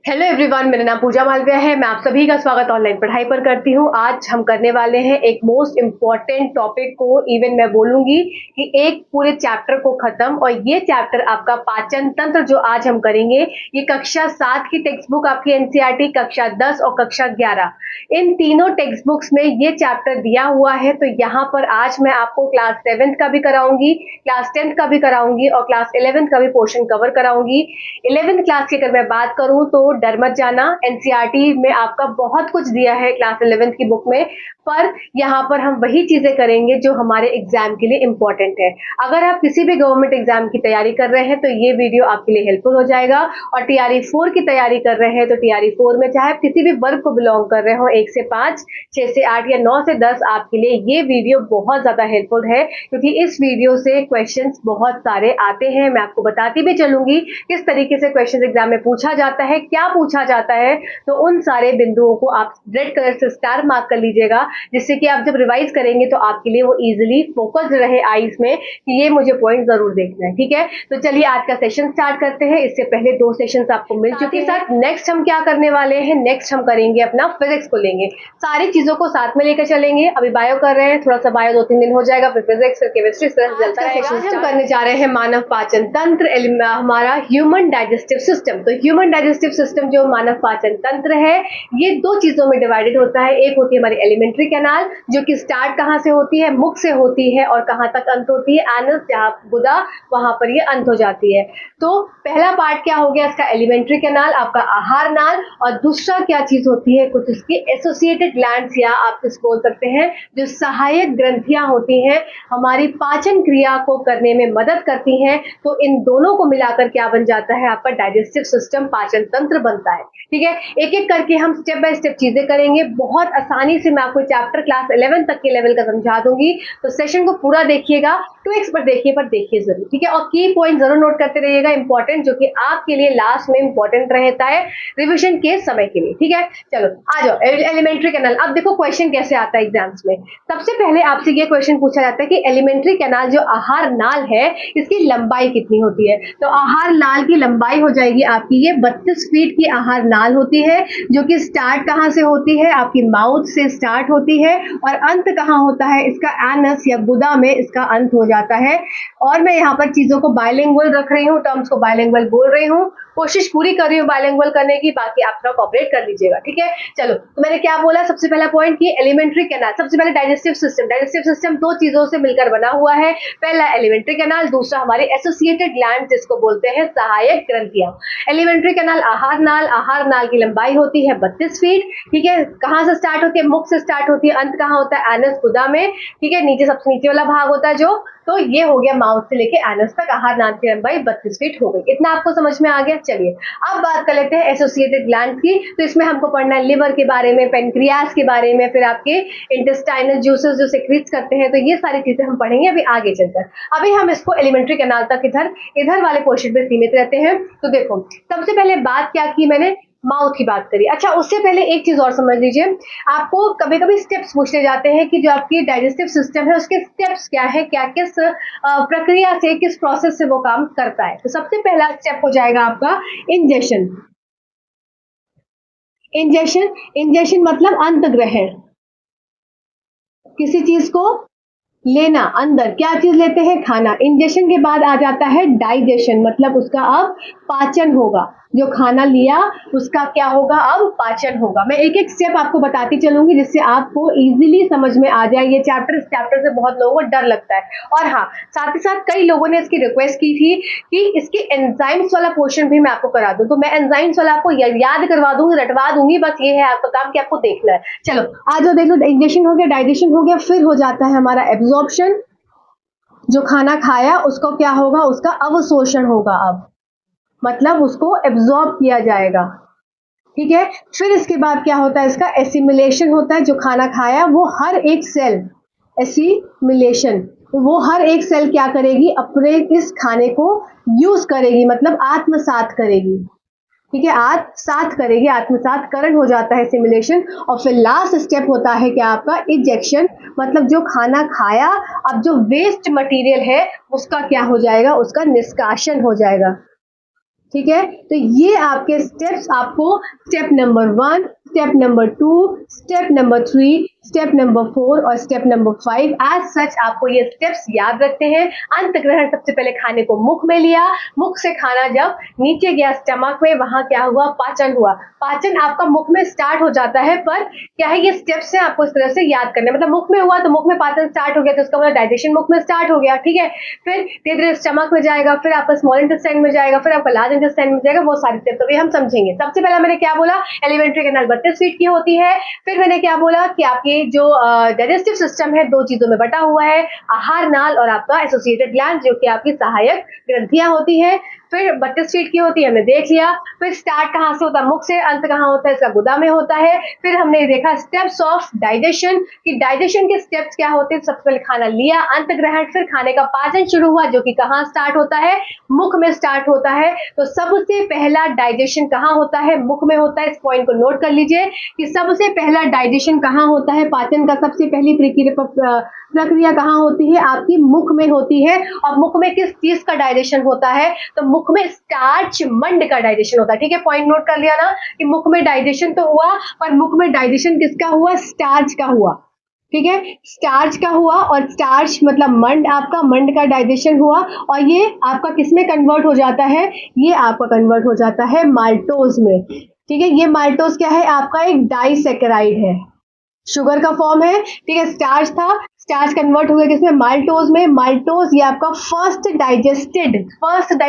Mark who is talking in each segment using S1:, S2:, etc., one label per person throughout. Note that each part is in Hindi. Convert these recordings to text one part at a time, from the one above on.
S1: हेलो एवरीवन, मेरा नाम पूजा मालविया है। मैं आप सभी का स्वागत ऑनलाइन पढ़ाई पर करती हूँ। आज हम करने वाले हैं एक मोस्ट इम्पॉर्टेंट टॉपिक को, इवन मैं बोलूंगी कि एक पूरे चैप्टर को खत्म। और ये चैप्टर आपका पाचन तंत्र जो आज हम करेंगे, ये कक्षा 7 की टेक्स्ट बुक आपकी एनसीईआरटी, कक्षा 10 और कक्षा 11, इन तीनों टेक्स्ट बुक्स में ये चैप्टर दिया हुआ है। तो यहाँ पर आज मैं आपको क्लास 7th का भी कराऊंगी, क्लास 10th का भी कराऊंगी और क्लास 11th का भी पोर्शन कवर कराऊंगी। 11th क्लास की अगर मैं बात करूं तो डर मत जाना, एनसीईआरटी में आपका बहुत कुछ दिया है क्लास 11th की बुक में, पर यहाँ पर हम वही चीजें करेंगे जो हमारे एग्जाम के लिए इंपॉर्टेंट है। अगर आप किसी भी गवर्नमेंट एग्जाम की तैयारी कर रहे हैं तो ये वीडियो आपके लिए हेल्पफुल हो जाएगा। और टीआरई 4 की तैयारी कर रहे हैं तो टीआरई 4 में चाहे आप किसी भी वर्ग को बिलोंग कर रहे हो, 1 से 5, 6 से 8 या 9 से 10, आपके लिए ये वीडियो बहुत ज्यादा हेल्पफुल है, क्योंकि इस वीडियो से क्वेश्चंस बहुत सारे आते हैं। मैं आपको बताती भी चलूंगी किस तरीके से क्वेश्चन एग्जाम में पूछा जाता है, क्या पूछा जाता है। तो उन सारे बिंदुओं को आप रेड कलर से स्टार मार्क कर लीजिएगा, जिससे कि आप जब रिवाइज करेंगे तो आपके लिए वो इजीली फोकस्ड रहे आईज में कि ये मुझे पॉइंट जरूर देखना है। ठीक है, तो चलिए आज का सेशन स्टार्ट करते हैं। इससे पहले 2 सेशंस आपको मिल चुके हैं। नेक्स्ट हम क्या करने वाले हैं, नेक्स्ट हम करेंगे अपना फिजिक्स को लेंगे, सारी चीजों को साथ में लेकर चलेंगे। अभी बायो कर रहे हैं, थोड़ा सा बायो 2-3 दिन हो जाएगा, फिर फिजिक्स, फिर केमिस्ट्री, चलता रहेगा। हम करने जा रहे हैं मानव पाचन तंत्र, हमारा ह्यूमन डाइजेस्टिव सिस्टम। तो ह्यूमन डाइजेस्टिव सिस्टम जो मानव पाचन तंत्र है, ये 2 चीजों में डिवाइडेड होता है। एक होती है हमारी एलिमेंट्री कैनाल, जो कि स्टार्ट कहाँ से होती है, मुख से होती है, और कहाँ तक अंत होती है, एनस, जहाँ गुदा, वहां पर ये अंत हो जाती है। तो पहला पार्ट क्या हो गया इसका, एलिमेंट्री कैनाल, आपका आहार नाल। और दूसरा क्या चीज होती है, कुछ इसकी एसोसिएटेड ग्लैंड्स, या आप इसको बोल सकते हैं जो सहायक ग्रंथियां होती हैं, हमारी पाचन क्रिया को करने में मदद करती हैं। तो इन दोनों को मिलाकर क्या बन जाता है, आपका डाइजेस्टिव सिस्टम, पाचन तंत्र बनता है। ठीक है, एक एक करके हम स्टेप बाय स्टेप चीजें करेंगे। बहुत आसानी से मैं आपको चैप्टर क्लास 11 तक के लेवल का समझा दूंगी। तो सेशन को पूरा देखिएगा, 2x पर देखिए, पर देखिए जरूर। ठीक है, और की पॉइंट जरूर नोट करते रहिएगा, इंपॉर्टेंट, जो कि आपके लिए लास्ट में इंपॉर्टेंट रहता है रिविजन के समय के लिए। ठीक है, चलो आ जाओ एलिमेंट्री कैनाल। अब देखो क्वेश्चन कैसे आता है एग्जाम्स में। सबसे पहले आपसे ये क्वेश्चन पूछा जाता है कि एलिमेंट्री कैनाल जो आहार नाल है, इसकी लंबाई कितनी होती है। तो आहार नाल की लंबाई हो जाएगी आपकी, ये 32 फीट की आहार नाल होती है, जो कि स्टार्ट कहां से होती है, आपकी माउथ से स्टार्ट होती है, और अंत कहां होता है इसका, एनस या गुदा में इसका अंत हो जाता है। और मैं यहाँ पर चीजों को बायलिंगुअल रख रही हूँ, टर्म्स को बायलिंगुअल बोल रही हूँ, कोशिश पूरी कर रही हूँ बायलिंगुअल करने की, बाकी आप थोड़ा कॉपरेट कर लीजिएगा। ठीक है, चलो, तो मैंने क्या बोला, सबसे पहला पॉइंट की एलिमेंट्री कैनाल। सबसे पहले डाइजेस्टिव सिस्टम। डाइजेस्टिव सिस्टम 2 चीजों से मिलकर बना हुआ है, पहला एलिमेंट्री कैनाल, दूसरा हमारे एसोसिएटेड ग्लैंड, जिसको बोलते हैं सहायक ग्रंथियां। एलिमेंट्री कैनाल आहार नाल, आहार नाल की लंबाई होती है 32 फीट। ठीक है, कहां से स्टार्ट होती है, मुख से स्टार्ट होती है, अंत कहां होता है, एनस गुदा में। ठीक है, नीचे सबसे नीचे वाला भाग होता है जो, तो ये हो गया माउथ से लेके एनस तक, आहार नाल की लंबाई 32 फीट हो गई। इतना आपको समझ में आ गया। चलिए अब बात कर लेते हैं एसोसिएटेड ग्लैंड्स की। तो इसमें हमको पढ़ना है लिवर के बारे में, पेनक्रियास के बारे में, फिर आपके इंटेस्टाइनल जूसेस जो सेक्रीट्स करते हैं, तो ये सारी चीजें हम पढ़ेंगे अभी आगे चलकर। अभी हम इसको एलिमेंट्री कैनाल तक इधर वाले पोर्शन पे सीमित रहते हैं। तो देखो, सबसे पहले बात क्या की मैंने, माउथ की बात करी। अच्छा, उससे पहले एक चीज और समझ लीजिए, आपको कभी कभी स्टेप्स पूछे जाते हैं कि जो आपकी डाइजेस्टिव सिस्टम है उसके स्टेप्स क्या है, क्या किस प्रक्रिया से, किस प्रोसेस से वो काम करता है। तो सबसे पहला स्टेप हो जाएगा आपका इंजेशन। इंजेशन, इंजेशन मतलब अंतग्रहण, किसी चीज को लेना अंदर। क्या चीज लेते हैं, खाना। इंजेशन के बाद आ जाता है डाइजेशन, मतलब उसका अब पाचन होगा। जो खाना लिया उसका क्या होगा, अब पाचन होगा। मैं एक एक स्टेप आपको बताती चलूंगी, जिससे आपको इजीली समझ में आ जाए। ये चैप्टर, इस चैप्टर से बहुत लोगों को डर लगता है। और हाँ, साथ ही साथ कई लोगों ने इसकी रिक्वेस्ट की थी कि इसकी एंजाइम्स वाला पोर्शन भी मैं आपको करा दूं। तो मैं एंजाइम्स वाला आपको याद करवा दूंगी, रटवा दूंगी, बस ये है आपका काम कि आपको देखना है। चलो आज जो देख लो, इंजेशन हो गया, डाइजेशन हो गया, फिर हो जाता है हमारा एब्जॉर्प्शन। जो खाना खाया उसको क्या होगा, उसका अवशोषण होगा। अब मतलब उसको एब्जॉर्ब किया जाएगा। ठीक है, फिर इसके बाद क्या होता है, इसका एसिमिलेशन होता है। जो खाना खाया वो हर एक सेल, एसिमिलेशन, तो वो हर एक सेल क्या करेगी, अपने इस खाने को यूज करेगी, मतलब आत्मसात करेगी। ठीक है, आत्मसात करेगी, आत्मसात करण हो जाता है एसिमिलेशन। और फिर लास्ट स्टेप होता है क्या, आपका इजेक्शन, मतलब जो खाना खाया, अब जो वेस्ट मटेरियल है उसका क्या हो जाएगा, उसका निष्कासन हो जाएगा। ठीक है, तो ये आपके स्टेप्स आपको step number 1, step number 2, step number 3, step number 4 और स्टेप नंबर 5 एज सच आपको ये स्टेप्स याद रखते हैं। अंत ग्रहण, सबसे पहले खाने को मुख में लिया, मुख से खाना जब नीचे गया स्टमक में, वहां क्या हुआ, पाचन हुआ। पाचन आपका मुख में स्टार्ट हो जाता है, पर क्या है, ये स्टेप्स है आपको इस तरह से याद करने, मतलब मुख में हुआ तो मुख में पाचन स्टार्ट हो गया, तो उसका मतलब डाइजेशन मुख में स्टार्ट हो गया। ठीक है, फिर धीरे धीरे स्टमक में जाएगा, फिर आपका स्मॉल इंटेस्टाइन में जाएगा, फिर आपका लार्ज इंटेस्टाइन में जाएगा, वो सारी स्टेप्स अभी हम समझेंगे। सबसे पहला मैंने क्या बोला, एलिमेंट्री कैनाल 32 फीट की होती है। फिर मैंने क्या बोला कि आपकी जो डाइजेस्टिव सिस्टम है दो चीजों में बटा हुआ है, आहार नाल और आपका एसोसिएटेड ग्लैंड, जो कि आपकी सहायक ग्रंथियां होती है। फिर 32 फीट की होती है, हमने देख लिया। फिर स्टार्ट कहाँ से होता है, मुख से, अंत कहाँ होता है, इसका गुदा में होता है। फिर हमने देखा स्टेप्स ऑफ डाइजेशन, कि डाइजेशन के स्टेप्स क्या होते हैं। सबसे पहले खाना लिया, अंत ग्रहण, फिर खाने का पाचन शुरू हुआ, जो कि कहाँ स्टार्ट होता है, मुख में स्टार्ट होता है। तो सबसे पहला डाइजेशन कहाँ होता है, मुख में होता है। इस पॉइंट को नोट कर लीजिए कि सबसे पहला डाइजेशन कहाँ होता है, पाचन का सबसे पहली प्रक्रिया कहाँ होती है, आपकी मुख में होती है। और मुख में किस चीज का डाइजेशन होता है, तो मुख में स्टार्च मंड का डाइजेशन होता है। ठीक है, पॉइंट नोट कर लिया ना कि मुख में डाइजेशन तो हुआ, पर मुख में डाइजेशन किसका हुआ, स्टार्च का हुआ। ठीक है, स्टार्च का हुआ, और स्टार्च मतलब मंड, आपका मंड का डाइजेशन हुआ, और ये आपका किसमें कन्वर्ट हो जाता है, ये आपका कन्वर्ट हो जाता है माल्टोज में। ठीक है, ये माल्टोज क्या है, आपका एक डाइसैकेराइड है, शुगर का फॉर्म है। ठीक है, स्टार्च था, स्टार्च कन्वर्ट हो गया किसमें, माल्टोज में। माल्टोज ये आपका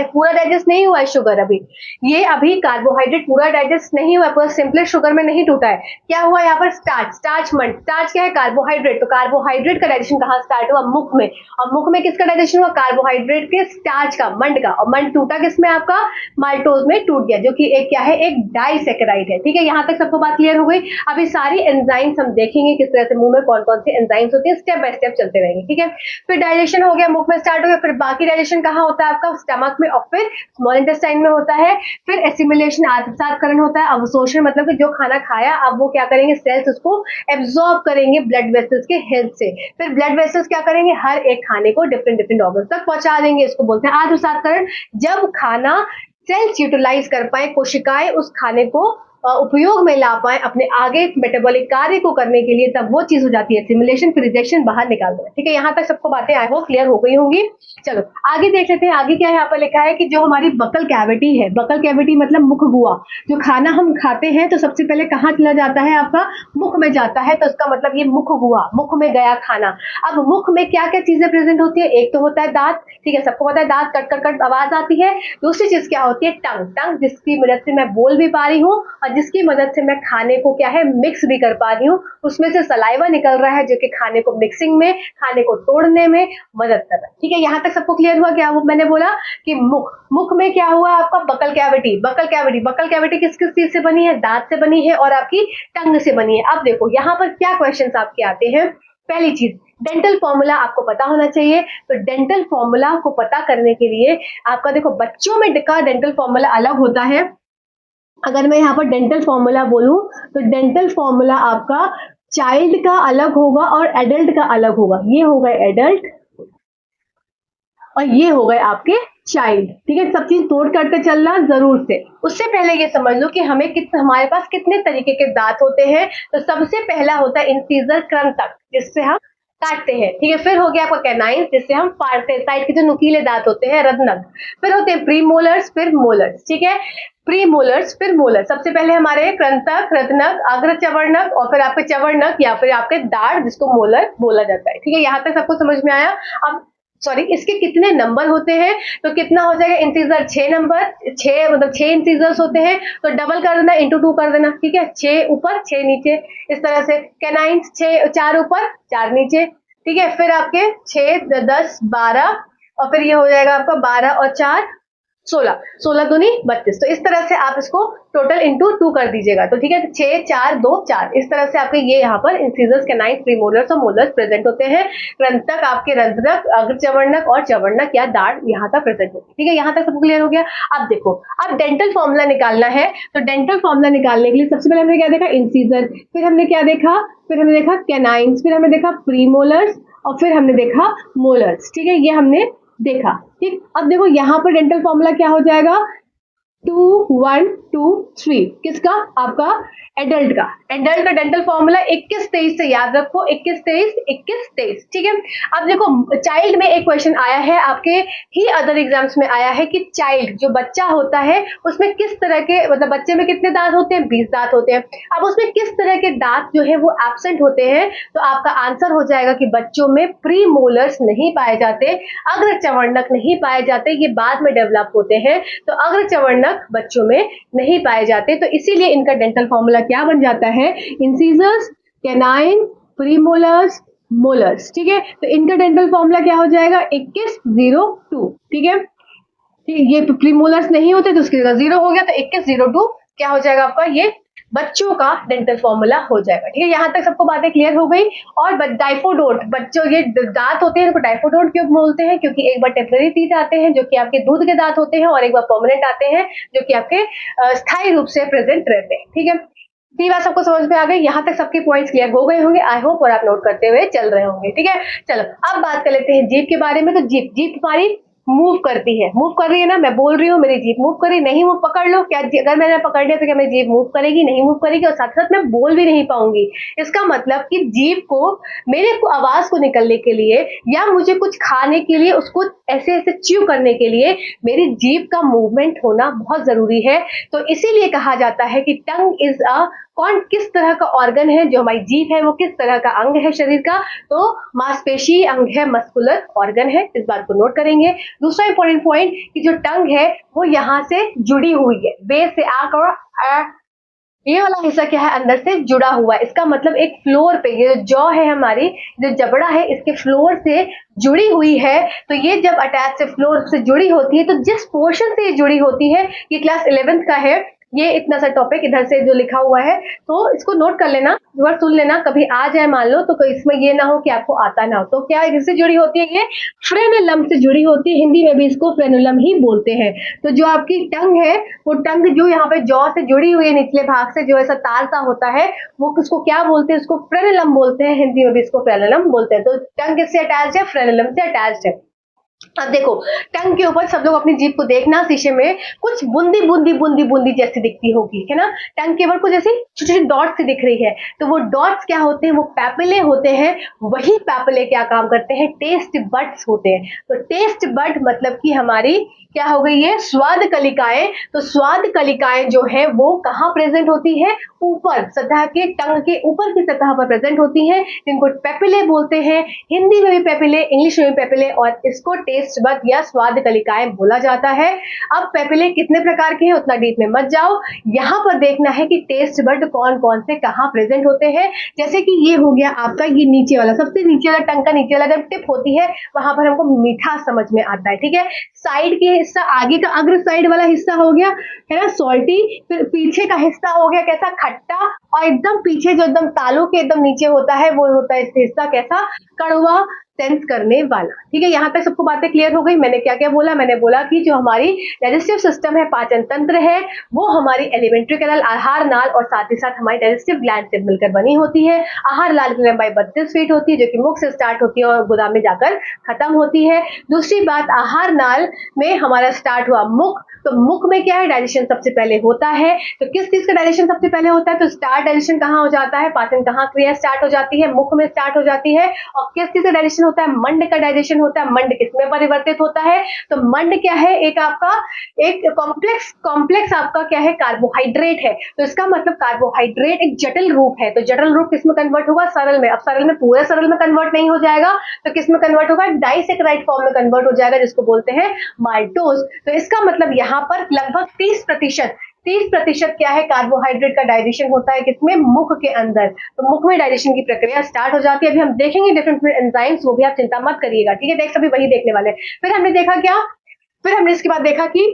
S1: पूरा डाइजेस्ट नहीं हुआ है शुगर, अभी ये अभी कार्बोहाइड्रेट पूरा डाइजेस्ट नहीं हुआ है, पूरा सिंपल शुगर में नहीं टूटा है। क्या हुआ यहाँ पर, स्टार्च मंड, स्टार्च क्या है, कार्बोहाइड्रेट। तो कार्बोहाइड्रेट का डाइजेशन कहाँ स्टार्ट हुआ, मुख में। और मुख में किसका डाइजेशन हुआ, कार्बोहाइड्रेट के, स्टार्च का, मंड का। और मंड टूटा किसमें, आपका माल्टोज में टूट गया, जो कि एक क्या है, एक डाइसैकेराइड है। ठीक है, यहाँ तक सबको बात क्लियर हो गई। अभी सारी एंजाइम्स हम देखेंगे किस तरह से मुंह में कौन कौन सी एंजाइम्स होती है, स्टेप बाय स्टेप चलते रहेंगे। ठीक है, फिर डाइजेशन हो गया, मुख में स्टार्ट हो गया, फिर बाकी डाइजेशन कहाँ होता है आपका, स्टमक में, और फिर स्मॉल इंटेस्टाइन में होता है। फिर एसिमिलेशन, आत्मसातकरण होता है, अवशोषण मतलब कि जो खाना खाया अब वो क्या करेंगे, सेल्स उसको एब्जॉर्ब करेंगे ब्लड वेसल्स के हेल्प से। फिर ब्लड वेसल्स क्या करेंगे, हर एक खाने को डिफरेंट डिफरेंट ऑर्गन तक पहुंचा देंगे, इसको बोलते हैं आत्मसातकरण। जब खाना सेल्स यूटिलाइज कर पाए, कोशिकाएं उस खाने को उपयोग में ला पाए अपने आगे मेटाबॉलिक कार्य को करने के लिए, तब वो चीज हो जाती है सिमुलेशन, फिर रिजेक्शन, बाहर निकाल देना। ठीक है, यहाँ तक सबको बातें आई होप क्लियर हो गई होंगी। चलो आगे देख लेते हैं, आगे क्या है, यहाँ पर लिखा है कि जो हमारी बकल कैविटी है, बकल कैविटी मतलब मुख गुहा, जो खाना हम खाते हैं तो सबसे पहले कहाँ चला जाता है, आपका मुख में जाता है, तो उसका मतलब ये मुख गुहा, मुख में गया खाना। अब मुख में क्या क्या चीजें प्रेजेंट होती है, एक तो होता है दांत। ठीक है, सबको पता है दांत कट कट कट आवाज आती है। दूसरी चीज क्या होती है, टंग, जिसकी मदद से मैं बोल भी पा रही हूँ, और जिसकी मदद से मैं खाने को क्या है, मिक्स भी कर पा रही हूँ। उसमें से सलाइवा निकल रहा है, जो कि खाने को मिक्सिंग में, खाने को तोड़ने में मदद कर रहा है। ठीक है, यहाँ तक सबको क्लियर हुआ। क्या वो मैंने बोला कि मुख में क्या हुआ आपका, बकल कैविटी किस किस चीज से बनी है, दांत से बनी है और आपकी टंग से बनी है। अब देखो यहाँ पर क्या क्वेश्चंस आपके आते हैं। पहली चीज, डेंटल फॉर्मूला आपको पता होना चाहिए। तो डेंटल फॉर्मूला को पता करने के लिए आपका देखो, बच्चों में का डेंटल फॉर्मूला अलग होता है। अगर मैं यहाँ पर डेंटल फॉर्मूला बोलूं तो डेंटल फॉर्मूला आपका चाइल्ड का अलग होगा और एडल्ट का अलग होगा। ये हो गए एडल्ट और ये हो गए आपके चाइल्ड। ठीक है, सब चीज नोट करते चलना जरूर से। उससे पहले ये समझ लो कि हमारे पास कितने तरीके के दांत होते हैं। तो सबसे पहला होता है इंसीजर, कृंतक, जिससे हम काटते हैं। ठीक है, फिर हो गया आपका कैनाइन, जिससे हम फाड़ते हैं, साइड के जो नुकीले दांत होते हैं, रत्नक। फिर होते हैं प्रीमोलर्स, फिर मोलर्स। ठीक है, प्रीमोलर्स फिर मोलर। सबसे पहले हमारे कृंतक, रत्नक, अग्र चवर्णक, और फिर आपके चवर्णक या फिर आपके दाढ़, जिसको मोलर बोला जाता है। ठीक है, यहाँ तक सबको समझ में आया। अब सॉरी, इसके कितने नंबर होते हैं, तो कितना हो जाएगा, इंटीजर 6 नंबर, 6 मतलब 6 इंटीजर्स होते हैं, तो डबल कर देना, इंटू 2 कर देना। ठीक है, 6 ऊपर 6 नीचे, इस तरह से। कैनाइन 4 ऊपर 4 नीचे। ठीक है, फिर आपके 6 10 12, और फिर ये हो जाएगा आपका 12 और 4 16 दूनी 32। तो इस तरह से आप इसको टोटल इंटू 2 कर दीजिएगा। तो ठीक है, 6 4 2 4, इस तरह से आपके ये यहाँ पर इंसीजर्स, कैनाइन, प्रीमोलर्स और मोलर्स प्रेजेंट होते हैं। कृंतक आपके रंध्रक, अग्रचवर्णक और चवर्णक या दाढ़ यहाँ तक प्रेजेंट होती है। ठीक है, यहाँ तक सब क्लियर हो गया। अब देखो, अब डेंटल फॉर्मूला निकालना है। तो डेंटल फॉर्मूला निकालने के लिए सबसे पहले हमने क्या देखा, इंसीजर, फिर हमने क्या देखा, फिर हमने देखा कैनाइन्स, फिर हमने देखा प्रीमोलर्स, और फिर हमने देखा मोलर्स। ठीक है, ये हमने देखा। ठीक, अब देखो यहाँ पर डेंटल फॉर्मूला क्या हो जाएगा, 2 1 2 3 किसका? आपका एडल्ट का। एडल्ट का डेंटल फॉर्मूला 21 23 से याद रखो, 21 23 21 23, ठीक है। अब देखो चाइल्ड में एक क्वेश्चन आया है, आपके ही अदर एग्जाम्स में आया है कि चाइल्ड जो बच्चा होता है उसमें किस तरह के, मतलब बच्चे में कितने दांत होते हैं? 20 दांत होते हैं। अब उसमें किस तरह के दांत जो है वो एब्सेंट होते हैं? तो आपका आंसर हो जाएगा कि बच्चों में प्री मोलर्स नहीं पाए जाते, अग्र चवर्णक नहीं पाए जाते, ये बाद में डेवलप होते हैं। तो अग्र चवर्णक बच्चों में नहीं पाए जाते, तो इसीलिए इनका डेंटल फॉर्मूला क्या बन जाता है? इंसिजर्स, कैनाइन, प्रीमोलर्स, मोलर्स, ठीक है। तो इनका डेंटल फॉर्मूला क्या हो जाएगा? 2102, ठीक है। ये प्रीमोलर्स नहीं होते तो उसकी जगह 0 हो गया, तो 2102 क्या हो जाएगा आपका? ये बच्चों का डेंटल फॉर्मूला हो जाएगा, ठीक है। यहां तक सबको बातें क्लियर हो गई। और डाइफोडोंट, बच्चों ये दांत होते हैं इनको डाइफोडोंट क्यों बोलते हैं? क्योंकि एक बार टेम्पररी टीथ आते हैं जो कि आपके दूध के दांत होते हैं, और एक बार परमानेंट आते हैं जो कि आपके स्थायी रूप से प्रेजेंट रहते हैं, ठीक है। ये बात सबको समझ में आ गई? यहाँ तक सबके पॉइंट्स क्लियर हो गए होंगे आई होप, और आप नोट करते हुए चल रहे होंगे, ठीक है। चलो अब बात कर लेते हैं जीभ के बारे में। तो जीभ, जीभ हमारी मूव करती है, मूव कर रही है ना, मैं बोल रही हूँ मेरी जीभ मूव कर रही, नहीं मूव पकड़ लो, क्या अगर मैंने पकड़ लिया तो क्या मेरी जीभ मूव करेगी? नहीं मूव करेगी, और साथ साथ मैं बोल भी नहीं पाऊंगी। इसका मतलब कि जीभ को मेरे को आवाज को निकलने के लिए या मुझे कुछ खाने के लिए उसको ऐसे ऐसे च्यू करने के लिए मेरी जीभ का मूवमेंट होना बहुत जरूरी है। तो इसीलिए कहा जाता है कि टंग इज अ, कौन किस तरह का ऑर्गन है? जो हमारी जीभ है वो किस तरह का अंग है शरीर का? तो मांसपेशी अंग है, मस्कुलर ऑर्गन है, इस बात को नोट करेंगे। दूसरा इंपॉर्टेंट पॉइंट कि जो टंग है वो यहाँ से जुड़ी हुई है, बेस से आंख और ये वाला हिस्सा क्या है? अंदर से जुड़ा हुआ है। इसका मतलब एक फ्लोर पे, ये जो जॉ है हमारी, जो जबड़ा है इसके फ्लोर से जुड़ी हुई है। तो ये जब अटैच से फ्लोर से जुड़ी होती है, तो जिस पोर्शन से ये जुड़ी होती है, ये क्लास 11th का है, ये इतना सा टॉपिक इधर से जो लिखा हुआ है, तो इसको नोट कर लेना, एक बार सुन लेना, कभी आ जाए मान लो तो इसमें ये ना हो कि आपको आता ना हो। तो क्या इससे जुड़ी होती है? ये फ्रेनुलम से जुड़ी होती है, हिंदी में भी इसको फ्रेनुलम ही बोलते हैं। तो जो आपकी टंग है, वो टंग जो यहाँ पे जॉ से जुड़ी हुई है, निचले भाग से जो ऐसा तार सा होता है, वो किसको क्या बोलते हैं? उसको फ्रेनुलम बोलते हैं, हिंदी में भी इसको फ्रेनुलम बोलते हैं। तो टंग किससे अटैच है? फ्रेनुलम से अटैच है। अब देखो टंग के ऊपर सब लोग अपनी जीभ को देखना, शीशे में कुछ बूंदी बूंदी बूंदी बूंदी जैसी दिखती होगी, है ना। टंग के ऊपर कुछ ऐसी छोटी छोटी डॉट्स सी दिख रही है, तो वो डॉट्स क्या होते हैं? वो पैपिले होते हैं। वही पैपिले क्या काम करते हैं? टेस्ट बड्स होते हैं। तो टेस्ट बड मतलब कि हमारी क्या हो गई है? स्वाद कलिकाएं। तो स्वाद कलिकाएं जो है वो कहाँ प्रेजेंट होती है? ऊपर सतह के, टंग के ऊपर की सतह पर प्रेजेंट होती है, जिनको पेपिले बोलते हैं। हिंदी में भी पेपिले, इंग्लिश में भी पेपिले, और इसको टेस्ट बड या स्वाद कलिकाएं बोला जाता है। अब पेपिले कितने प्रकार के हैं उतना डीप में मत जाओ, यहाँ पर देखना है कि टेस्ट बड कौन कौन से कहाँ प्रेजेंट होते हैं। जैसे कि ये हो गया आपका, ये नीचे वाला, सबसे नीचे वाला, टंग का नीचे वाला जब टिप होती है वहां पर हमको मीठा समझ में आता है, ठीक है। साइड के हिस्सा, आगे का अग्र साइड वाला हिस्सा हो गया, है ना, सॉल्टी। फिर पीछे का हिस्सा हो गया कैसा? खट्टा। और एकदम पीछे जो एकदम तालू के एकदम नीचे होता है वो होता है हिस्सा कैसा? कड़वा सेंस करने वाला, ठीक है। यहाँ तक सबको बातें क्लियर हो गई? मैंने क्या क्या बोला? मैंने बोला कि जो हमारी डाइजेस्टिव सिस्टम है, पाचन तंत्र है, वो हमारी एलिमेंट्री कैनाल, आहार नाल और साथ ही साथ हमारी डाइजेस्टिव ग्लैंड से मिलकर बनी होती है। आहार नाल की लंबाई 32 फीट होती है, जो कि मुख से स्टार्ट होती है और गोदाम में जाकर खत्म होती है। दूसरी बात, आहार नाल में हमारा स्टार्ट हुआ मुख, तो मुख में क्या है? डाइजेशन सबसे पहले होता है। तो किस चीज का डाइजेशन सबसे पहले होता है? तो स्टार्ट डाइजेशन कहाँ हो जाता है? पाचन कहाँ क्रिया स्टार्ट हो जाती है? मुख में स्टार्ट हो जाती है। और किस चीज का डाइजेशन होता है? मंड का डाइजेशन होता है। मंड किसमें परिवर्तित होता है? तो मंड क्या है? एक आपका एक कॉम्प्लेक्स आपका क्या है? कार्बोहाइड्रेट है। तो इसका मतलब कार्बोहाइड्रेट एक जटिल रूप है। तो जटिल रूप किसमें कन्वर्ट होगा? सरल में। अब सरल में पूरे सरल में कन्वर्ट नहीं हो जाएगा, तो किसमें कन्वर्ट होगा? डाइसेक्राइड फॉर्म में कन्वर्ट हो जाएगा, जिसको बोलते हैं माल्टोज। तो इसका मतलब यहाँ पर लगभग 30% क्या है? कार्बोहाइड्रेट का डाइजेशन होता है किसमें? मुख के अंदर। तो मुख में डाइजेशन की प्रक्रिया स्टार्ट हो जाती है। अभी हम देखेंगे डिफरेंट एंजाइम्स, वो भी आप चिंता मत करिएगा, ठीक है। देख सभी वही देखने वाले। फिर हमने देखा क्या? फिर हमने इसके बाद देखा कि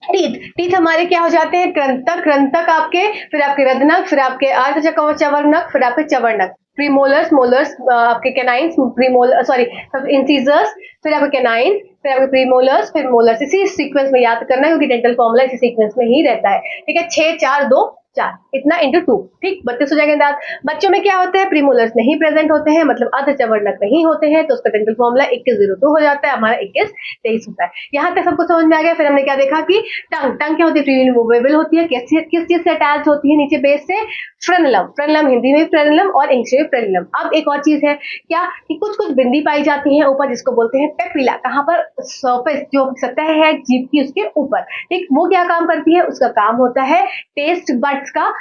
S1: टीथ हमारे क्या हो जाते हैं? कृंतक, कृंतक आपके, फिर आपके रदनक, फिर आपके अर्धचवर्णक, फिर आपके चवर्णक, प्रीमोलर्स, मोलर्स, आपके कैनाइन्स, प्रीमोलर सॉरी इंसीजर्स, फिर आपके कैनाइन्स, फिर आपके प्रीमोलर्स, फिर मोलर्स। इसी सीक्वेंस में याद करना है क्योंकि डेंटल फॉर्मूला इसी सीक्वेंस में ही रहता है, ठीक है। 6 4 2 4, इतना इंटू 2, ठीक 32 हो जाएगा दांत। बच्चों में क्या होता है, प्रीमोलर्स नहीं प्रेजेंट होते हैं, मतलब अर्धचवर्णक नहीं होते हैं, तो उसका डेंटल फॉर्मूला 2102 हो जाता है, हमारा 2123 होता है। यहाँ तक सबको समझ में आ गया। फिर हमने क्या देखा कि टंग क्या होती है, फ्रीली मूवेबल होती है, किस चीज से अटैच होती है, नीचे बेस से, फ्रेनलम हिंदी में फ्रेनलम और इंग्लिश में फ्रेनलम। अब एक और चीज है क्या कि कुछ बिंदी पाई जाती है ऊपर, जिसको बोलते हैं पेपिला, कहाँ पर, सरफेस जो सतह है जीभ की उसके ऊपर, ठीक। वो क्या काम करती है, उसका काम होता है टेस्ट बड्स का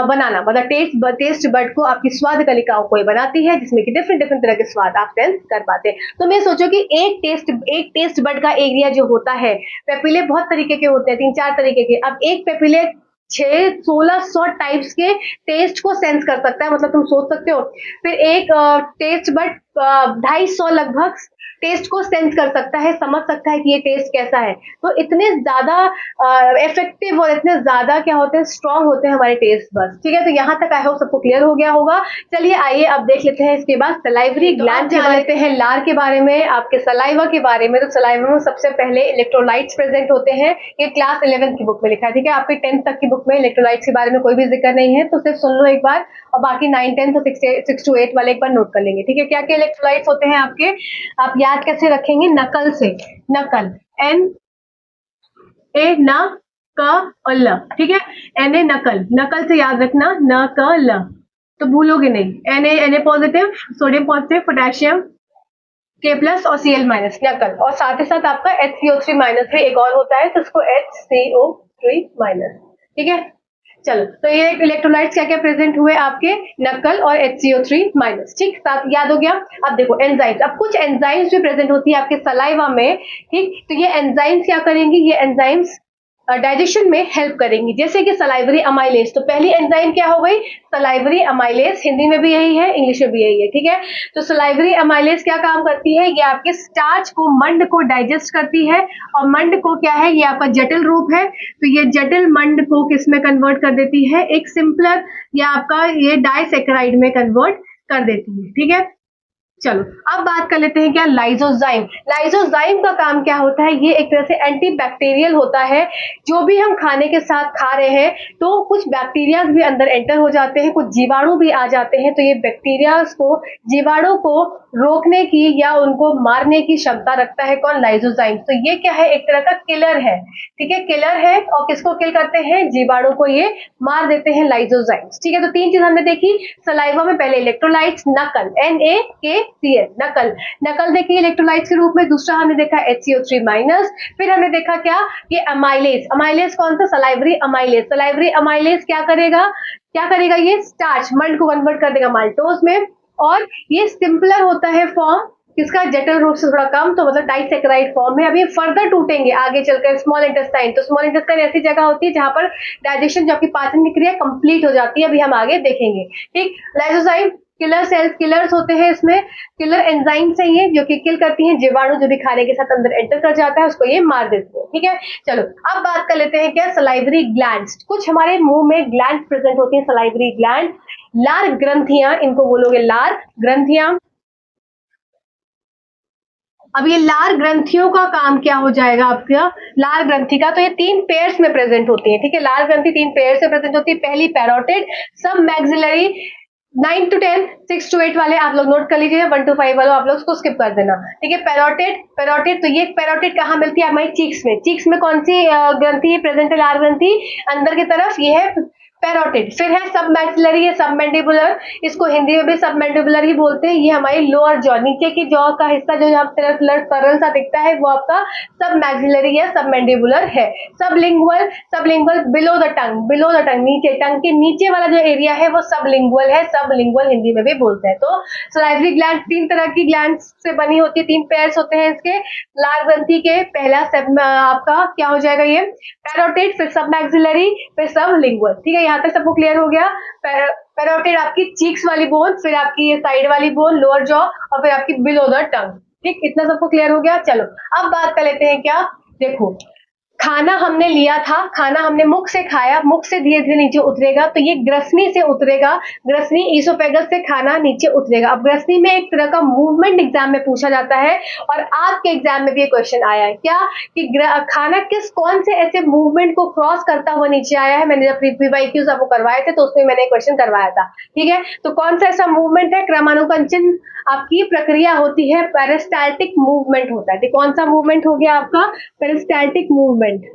S1: बनाना, मतलब टेस्ट बड को, आपकी स्वाद कलिकाओं को बनाती है, जिसमें कि डिफरेंट तरह के स्वाद आप सेंस कर पाते हैं। तो मैं सोचो कि एक टेस्ट बड का एरिया जो होता है, पेपिले बहुत तरीके के होते हैं, 3-4 तरीके के। अब एक पेपिले 1600 टाइप्स के टेस्ट को सेंस कर सकता है, मतलब तुम सोच सकते हो। फिर एक टेस्ट बड 250 लगभग टेस्ट को सेंस कर सकता है, समझ सकता है कि ये टेस्ट कैसा है। तो इतने ज्यादा इफेक्टिव और इतने ज्यादा क्या होते हैं, स्ट्रांग होते हैं हमारे टेस्ट बड्स, ठीक है। तो यहाँ तक आई होप सबको क्लियर हो गया होगा। चलिए आइए अब देख लेते हैं इसके बाद सलाइवरी ग्लैंड जान लेते हैं, लार के बारे में, आपके सलाइवा के बारे में। तो सलाइवा में सबसे पहले इलेक्ट्रोलाइट्स प्रेजेंट होते हैं, ये क्लास 11 की बुक में लिखा है, ठीक है। आपके 10th तक की बुक में इलेक्ट्रोलाइट्स के बारे में कोई भी जिक्र नहीं है, तो सिर्फ सुन लो एक बार, और बाकी 9, 10 तो 6 to 8 वाले एक बार नोट कर लेंगे, ठीक है। क्या क्या इलेक्ट्रोलाइट्स होते हैं आपके, आप याद कैसे रखेंगे, नकल से, नकल, NA न क ल, ठीक है। Na नकल से याद रखना, न क ल, तो भूलोगे नहीं। Na positive, sodium positive, potassium K+ और Cl- नकल, और साथ ही साथ आपका HCO3- भी एक और होता है, तो उसको HCO3-, ठीक है। चलो, तो ये इलेक्ट्रोलाइट्स क्या क्या प्रेजेंट हुए आपके, नकल और HCO3-, ठीक, साथ याद हो गया। अब देखो एंजाइम्स, अब कुछ एंजाइम्स भी प्रेजेंट होती है आपके सलाइवा में, ठीक। तो ये एंजाइम्स क्या करेंगी, ये एंजाइम्स डाइजेशन में हेल्प करेंगी, जैसे कि सलाइवरी अमाइलेज। तो पहली एंजाइम क्या हो गई, सलाइवरी अमाइलेज, हिंदी में भी यही है, इंग्लिश में भी यही है, ठीक है। तो सलाइवरी अमाइलेज क्या काम करती है, ये आपके स्टार्च को, मंड को डाइजेस्ट करती है, और मंड को क्या है, ये आपका जटिल रूप है, तो ये जटिल मंड को किस में कन्वर्ट कर देती है, एक सिंपलर या आपका ये डाइसेकेराइड में कन्वर्ट कर देती है, ठीक है। चलो अब बात कर लेते हैं क्या, लाइजोजाइम। लाइजोजाइम का काम क्या होता है, ये एक तरह से एंटीबैक्टीरियल होता है। जो भी हम खाने के साथ खा रहे हैं, तो कुछ बैक्टीरिया भी अंदर एंटर हो जाते हैं, कुछ जीवाणु भी आ जाते हैं, तो ये बैक्टीरिया को, जीवाणु को रोकने की या उनको मारने की क्षमता रखता है कौन, लाइजोजाइम। तो ये क्या है, एक तरह का किलर है, ठीक है, किलर है, और किसको किल करते हैं, जीवाणु को ये मार देते हैं लाइजोजाइम, ठीक है। तो 3 चीज हमने देखी सलाइवा में, पहले इलेक्ट्रोलाइट्स, नकल, NaKCl, नकल देखी इलेक्ट्रोलाइट्स के रूप में। दूसरा हमने देखा HCO3-, फिर हमने देखा क्या, ये अमाइलेज, अमाइलेज कौन सा, सलाइवरी अमाइलेज। सलाइवरी अमाइलेज क्या करेगा, ये स्टार्च, मंड को कन्वर्ट कर देगा माल्टोज में, और ये सिंपलर होता है फॉर्म किसका, जटिल रूप से थोड़ा कम, तो मतलब डाइसेकेराइड फॉर्म में। अभी फर्दर टूटेंगे आगे चलकर स्मॉल इंटेस्टाइन, तो स्मॉल इंटेस्टाइन ऐसी जगह होती है जहां पर डाइजेशन, जो आपकी पाचन की क्रिया कंप्लीट हो जाती है, अभी हम आगे देखेंगे, ठीक। लाइजोजाइम किलर सेल्स, किलर्स होते हैं इसमें, किलर एंजाइम्स है ये, जो कि किल करती हैं जीवाणु, जो भी खाने के साथ अंदर एंटर कर जाता है उसको ये मार देती है, ठीक है। चलो अब बात कर लेते हैं क्या, सलाइवरी ग्लैंड्स। कुछ हमारे मुंह में ग्लैंड प्रेजेंट होती है, सलाइवरी ग्लैंड, लार ग्रंथियां, इनको बोलोगे लार ग्रंथियां। अब ये लार ग्रंथियों का काम क्या हो जाएगा आपका, लार ग्रंथि का, तो ये 3 पेयर्स में प्रेजेंट होती है, ठीक है। लार ग्रंथि 3 पेयर्स में प्रेजेंट होती है, पहली पैरोटिड, सब मैक्सिलरी, 9 to 10, 6 to 8 वाले आप लोग नोट कर लीजिए, 1 to 5 वालों आप लोग उसको स्किप कर देना, ठीक है। पैरोटिड, तो ये पैरोटिड कहाँ मिलती है, हमारी चीक्स में कौन सी ग्रंथि प्रेजेंट है, लार ग्रंथि, अंदर की तरफ, ये है पैरोटिड। फिर है सब मैक्सिलरी, है सब मैंडिबुलर, इसको हिंदी में भी सब मैंडिबुलर ही बोलते हैं, ये हमारी लोअर जॉ, नीचे की जॉ का हिस्सा जो यहाँ सरल सा दिखता है, वो आपका सब मैक्सिलरी है, सब मैंडिबुलर है। सबलिंगुअल बिलो द टंग, नीचे, टंग के नीचे वाला जो एरिया है वो सबलिंगुअल है, सबलिंगुअल हिंदी में भी बोलते हैं। तो सलाइवरी ग्लैंड 3 तरह की ग्लैंड से बनी होती है, 3 पेयर्स होते हैं इसके, लार ग्रंथि के, पहला आपका क्या हो जाएगा, ये पैरोटिड, फिर सब मैक्सिलरी, फिर सबलिंगुअल, ठीक है। यहाँ तक सबको क्लियर हो गया। पैरोटिड आपकी चीक्स वाली बोन, फिर आपकी ये साइड वाली बोन, लोअर जॉ, और फिर आपकी बिलो द टंग, ठीक, इतना सबको क्लियर हो गया। चलो अब बात कर लेते हैं क्या, देखो खाना हमने लिया था, खाना हमने मुख से खाया, मुख से धीरे धीरे नीचे उतरेगा, तो ये ग्रसनी से उतरेगा, ग्रसनी ईसोफेगस से खाना नीचे उतरेगा। अब ग्रसनी में एक तरह का मूवमेंट एग्जाम में पूछा जाता है, और आपके एग्जाम में भी ये क्वेश्चन आया है क्या कि खाना कौन से ऐसे मूवमेंट को क्रॉस करता हुआ नीचे आया है। मैंने जब PYQs आपको करवाए थे तो उसमें मैंने क्वेश्चन करवाया था, ठीक है। तो कौन सा ऐसा मूवमेंट है, क्रमानुकंचन आपकी प्रक्रिया होती है, पेरिस्टाल्टिक मूवमेंट होता है। कौन सा मूवमेंट हो गया आपका, पेरिस्टाल्टिक मूवमेंट।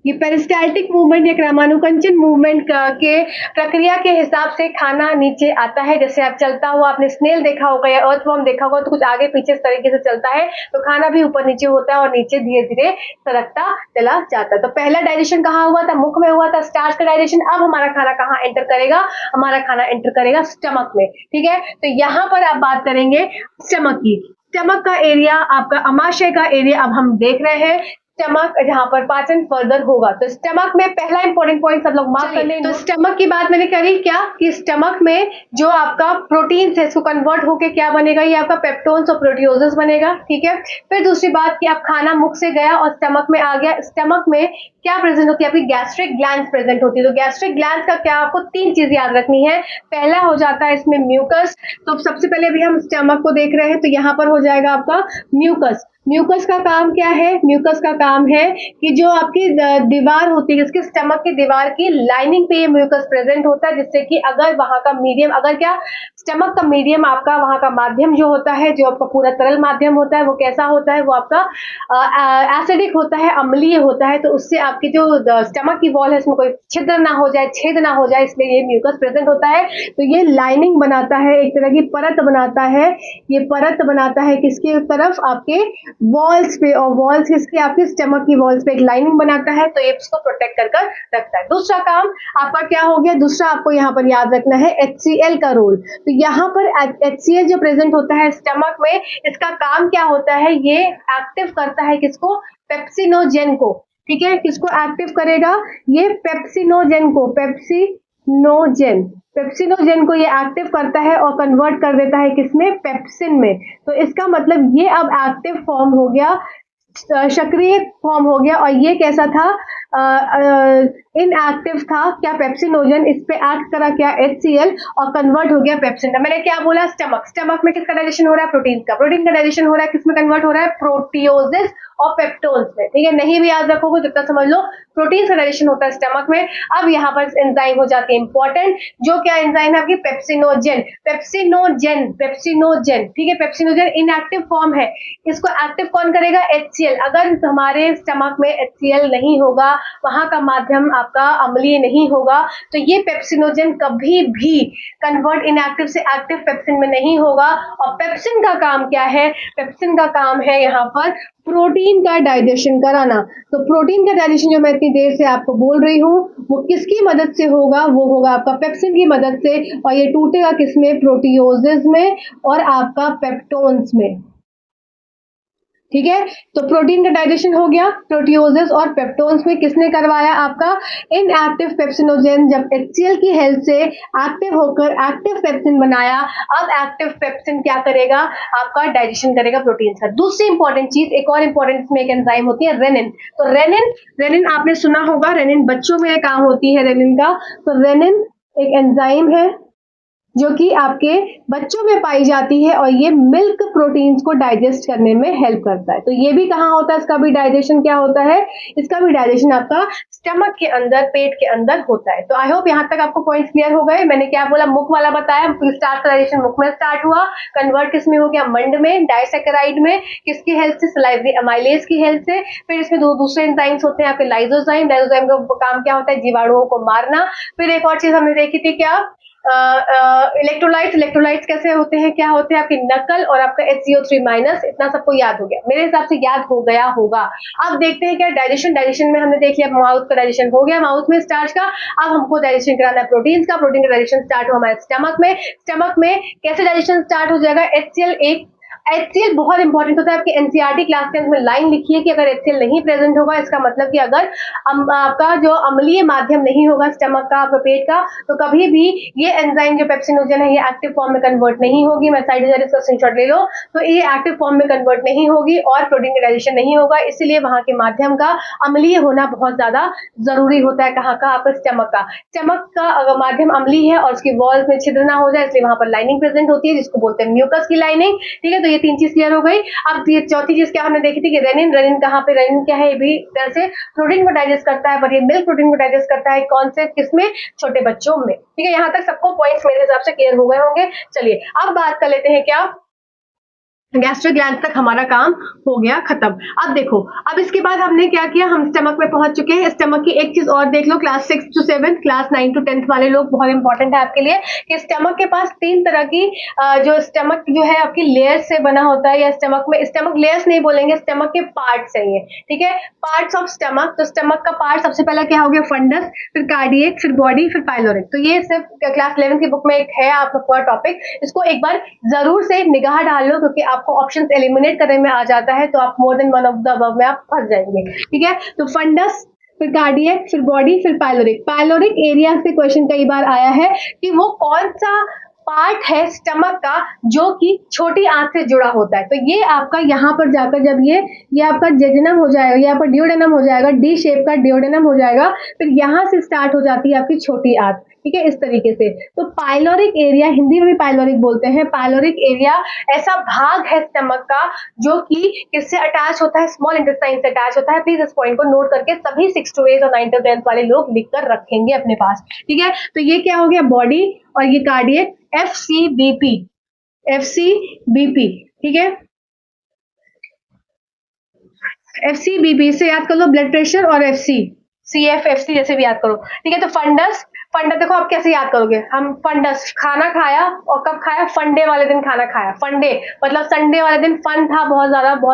S1: ये पेरिस्टाल्टिक मूवमेंट या क्रमानुकंचन मूवमेंट के प्रक्रिया के हिसाब से खाना नीचे आता है। जैसे आप चलता हुआ, आपने स्नेल देखा होगा या अर्थवर्म देखा होगा, तो कुछ आगे पीछे इस तरीके से चलता है, तो खाना भी ऊपर नीचे होता है और नीचे धीरे धीरे सरकता चला जाता है। तो पहला डाइजेशन कहाँ हुआ था, मुख में हुआ था, स्टार्च का डाइजेशन। अब हमारा खाना कहाँ एंटर करेगा, हमारा खाना एंटर करेगा स्टमक में, ठीक है। तो यहाँ पर आप बात करेंगे स्टमक की। स्टमक का एरिया, आपका अमाशय का एरिया अब हम देख रहे हैं। स्टमक जहां पर पाचन फर्दर होगा, तो स्टमक में पहला इंपॉर्टेंट पॉइंट सब लोग मार्क कर लें। तो स्टमक की बात मैंने करी क्या कि स्टमक में जो आपका प्रोटीन है इसको कन्वर्ट होके क्या बनेगा, ये आपका पेप्टोन्स और प्रोटियोजेस बनेगा, ठीक है। फिर दूसरी बात कि आप खाना मुख से गया और स्टमक में आ गया, स्टमक में क्या प्रेजेंट होती है, आपकी गैस्ट्रिक ग्लैंड प्रेजेंट होती है। तो गैस्ट्रिक ग्लैंड का क्या, आपको 3 चीज याद रखनी है। पहला हो जाता है इसमें म्यूकस। तो सबसे पहले अभी हम स्टमक को देख रहे हैं, तो यहाँ पर हो जाएगा आपका म्यूकस। म्यूकस का काम क्या है, म्यूकस का काम है कि जो आपकी दीवार होती है, इसके स्टमक की दीवार की लाइनिंग पे ये म्यूकस प्रेजेंट होता है, जिससे कि अगर वहां का मीडियम, अगर क्या स्टमक का मीडियम, आपका वहां का माध्यम जो होता है, जो आपका पूरा तरल माध्यम होता है, वो कैसा होता है, वो आपका एसिडिक होता है, अम्लीय होता है। तो उससे आपकी जो स्टमक की वॉल है उसमें कोई छिद्र ना हो जाए, छेद ना हो जाए, इसलिए ये म्यूकस प्रेजेंट होता है। तो ये लाइनिंग बनाता है, एक तरह की परत बनाता है। ये परत बनाता है किसके तरफ, आपके वॉल्स पे, और वॉल्स किसकी, आपकी स्टमक की वॉल्स पे एक लाइनिंग बनाता है, तो ये इसको प्रोटेक्ट कर रखता है। दूसरा काम आपका क्या हो गया, दूसरा आपको यहाँ पर याद रखना है HCl का रोल। तो यहाँ पर HCl जो प्रेजेंट होता है स्टमक में, इसका काम क्या होता है, ये एक्टिव करता है किसको, पेप्सिनोजेन को, ठीक है। किसको एक्टिव करेगा, ये पेप्सिनोजेन को, पेप्सिनोजेन को ये एक्टिव करता है और कन्वर्ट कर देता है किसमें, पेप्सिन में। तो इसका मतलब ये अब एक्टिव फॉर्म हो गया, सक्रिय फॉर्म हो गया, और ये कैसा था, इनएक्टिव था। क्या, पेप्सिनोजन इस पे एक्ट करा क्या, HCl, और कन्वर्ट हो गया पेप्सिन। मैंने क्या बोला, स्टमक में किसका डाइजेशन हो रहा है, प्रोटीन का डाइजेशन हो रहा है, किसमें कन्वर्ट हो रहा है, प्रोटियोसिस और पेप्टोन्स में, ठीक है। नहीं भी याद रखोगे तो इतना समझ लो, प्रोटीन का डाइजेशन होता है स्टमक में। अब यहाँ पर एंजाइम हो जाती है इंपॉर्टेंट, जो क्या एंजाइम है आपकी, पेप्सिनोजेन, ठीक है। पेप्सिनोजेन इनएक्टिव फॉर्म है, इसको एक्टिव कौन करेगा, HCl। अगर हमारे स्टमक में HCl नहीं होगा, वहां का माध्यम आपका अम्लीय नहीं होगा, तो ये पेप्सिनोजेन कभी भी कन्वर्ट इनएक्टिव से एक्टिव पेप्सिन में नहीं होगा। और पेप्सिन का काम क्या है, पेप्सिन का काम है यहाँ पर प्रोटीन का डाइजेशन कराना। तो प्रोटीन का डाइजेशन जो मैं इतनी देर से आपको बोल रही हूँ, वो किसकी मदद से होगा, वो होगा आपका पेप्सिन की मदद से, और ये टूटेगा किसमें, प्रोटियोजेस में और आपका पेप्टोन्स में, ठीक है। तो प्रोटीन का डाइजेशन हो गया, प्रोटियोजेस और पेप्टोन्स में किसने करवाया, आपका इनएक्टिव पेप्सिनोजेन जब HCl की हेल्प से एक्टिव होकर एक्टिव पेप्सिन बनाया। अब एक्टिव पेप्सिन क्या करेगा, आपका डाइजेशन करेगा प्रोटीन का। दूसरी इंपॉर्टेंट चीज, एक और इंपॉर्टेंट इसमें एक एंजाइम होती है रेनिन। तो रेनिन आपने सुना होगा, रेनिन बच्चों में काम होती है रेनिन का। तो रेनिन एक एंजाइम है जो कि आपके बच्चों में पाई जाती है, और ये मिल्क प्रोटीन्स को डाइजेस्ट करने में हेल्प करता है। तो ये भी कहाँ होता है, इसका भी डाइजेशन क्या होता है, इसका भी डाइजेशन आपका स्टमक के अंदर, पेट के अंदर होता है। तो आई होप यहाँ तक आपको पॉइंट्स क्लियर हो गए। मैंने क्या बोला, मुख वाला बताया, स्टार्ट डाइजेशन मुख में स्टार्ट हुआ, कन्वर्ट किस में हो गया, मंड में, डाइसैकेराइड में, किसकी हेल्प से, सलाइवरी अमाइलेज की हेल्प से। फिर इसमें दूसरे एंजाइम्स होते हैं आपके, लाइसोजाइम का काम क्या होता है, जीवाणुओं को मारना। फिर एक और चीज हमने देखी थी क्या, इलेक्ट्रोलाइट्स कैसे होते हैं, क्या होते हैं, आपकी नकल और आपका HCO3-। इतना सबको याद हो गया, मेरे हिसाब से याद हो गया होगा। अब देखते हैं क्या डाइजेशन में हमने देख लिया, माउथ का डाइजेशन हो गया, माउथ में स्टार्च का। अब हमको डाइजेशन कराना है प्रोटीन का, प्रोटीन का डाइजेशन स्टार्ट हुआ हमारे स्टमक में। स्टमक में कैसे डाइजेशन स्टार्ट हो जाएगा, HCl एक HCl बहुत इंपॉर्टेंट होता है। आपके एनसीईआरटी क्लास 10 में लाइन लिखी है कि अगर HCl नहीं प्रेजेंट होगा, इसका मतलब कि अगर आपका जो अम्लीय माध्यम नहीं होगा स्टमक का, आपका पेट का, तो कभी भी ये एंजाइम जो पेप्सिनोजन है ये एक्टिव फॉर्म में कन्वर्ट नहीं होगी। मैं साइड में इसका स्क्रीनशॉट ले लो, तो ये एक्टिव फॉर्म में कन्वर्ट नहीं होगी और प्रोटीन का डाइजेशन नहीं होगा। इसलिए वहां के माध्यम का अम्लीय होना बहुत ज्यादा जरूरी होता है। कहाँ का? आपका स्टमक का। स्टमक का अगर माध्यम अम्लीय है और उसकी वॉल्स में छिद्र ना हो जाए, इसलिए वहां पर लाइनिंग प्रेजेंट होती है, जिसको बोलते हैं म्यूकस की लाइनिंग। ठीक है, तो ये 3 चीज क्लियर हो गई। अब ये चौथी चीज क्या हमने देखी थी कि रेनिन। रेनिन कहाँ पे? रेनिन क्या है? ये भी तरह से प्रोटीन को डाइजेस्ट करता है, पर ये मिल्क प्रोटीन को डाइजेस्ट करता है। कौन से? किसमें? छोटे बच्चों में। ठीक है, यहाँ तक सबको पॉइंट्स मेरे हिसाब से क्लियर हो गए होंगे। चलिए अब बात कर लेते हैं क्या, गैस्ट्रिक ग्लैंड तक हमारा काम हो गया खत्म। अब देखो, अब इसके बाद हमने क्या किया, हम स्टमक में पहुंच चुके हैं। स्टमक की एक चीज और देख लो, क्लास 6 to 7, क्लास 9 to 10 वाले लोग, बहुत इंपॉर्टेंट है आपके लिए कि स्टमक के पास 3 तरह की जो स्टमक जो है आपकी लेयर्स से बना होता है, या स्टमक में, स्टमक लेयर्स नहीं बोलेंगे, स्टमक के पार्ट्स हैं ये। ठीक है, पार्ट्स ऑफ स्टमक। तो स्टमक का पार्ट सबसे पहला क्या हो गया? फंडस, फिर कार्डियक, फिर बॉडी, फिर पाइलोरिक। तो ये सिर्फ क्लास 11 की बुक में एक है आपका पूरा टॉपिक, इसको एक बार जरूर से निगाह डाल लो, क्योंकि आपको ऑप्शंस एलिमिनेट करने में आ जाता है, तो आप more than one of the above में आप फंस जाएंगे। ठीक है, तो फंडस, फिर कार्डियक, फिर बॉडी, फिर पाइलोरिक। पाइलोरिक एरिया से क्वेश्चन कई बार आया है कि वो कौन सा पार्ट है स्टमक का जो कि छोटी आंत से जुड़ा होता है। तो ये आपका यहाँ पर जाकर जब ये आपका जेजुनम हो जाएगा, ये आपका ड्यूडेनम हो जाएगा, डी शेप का ड्यूडेनम हो जाएगा, फिर यहाँ से स्टार्ट हो जाती है आपकी छोटी आंत। ठीक है, इस तरीके से। तो पाइलोरिक एरिया, हिंदी में भी पाइलोरिक बोलते हैं। पाइलोरिक एरिया ऐसा भाग है स्टमक का जो कि किससे अटैच होता है? स्मॉल इंटेस्टाइन से अटैच होता है। प्लीज इस पॉइंट को नोट करके सभी 6 to 8 और 9 to 10 वाले लोग लिखकर रखेंगे अपने पास। ठीक है, तो ये क्या हो गया? बॉडी, और ये कार्डियक, FCBP, FCBP। ठीक है, FCBP से याद कर लो, ब्लड प्रेशर, और CFFC जैसे भी याद करो। ठीक है, तो फंडस, फंडस देखो आप कैसे याद करोगे, हम फंडस, खाना खाया, और कब खाया? फंडे वाले दिन खाना खाया। फंडे मतलब संडे वाले दिन फन था, बहुत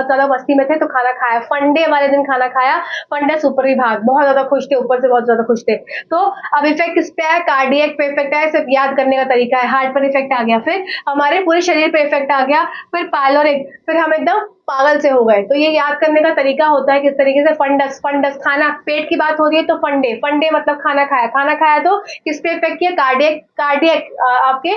S1: ज्यादा मस्ती में थे तो खाना खाया। फंडे वाले दिन खाना खाया। फंडस ऊपरी भाग, बहुत ज्यादा खुश थे, ऊपर से बहुत ज्यादा खुश थे। तो अब इफेक्ट किस पे है? कार्डियक पे इफेक्ट है, सिर्फ याद करने का तरीका है। हार्ट पर इफेक्ट आ गया, फिर हमारे पूरे शरीर पे इफेक्ट आ गया, फिर पाइलोरिक, फिर हम एकदम पागल से हो गए। तो ये याद करने का तरीका होता है किस तरीके से। फंडस, फंडस खाना, पेट की बात हो रही है तो फंडे, फंडे मतलब खाना खाया। खाना खाया तो किस पे इफेक्ट किया? कार्डियक, कार्डियक आपके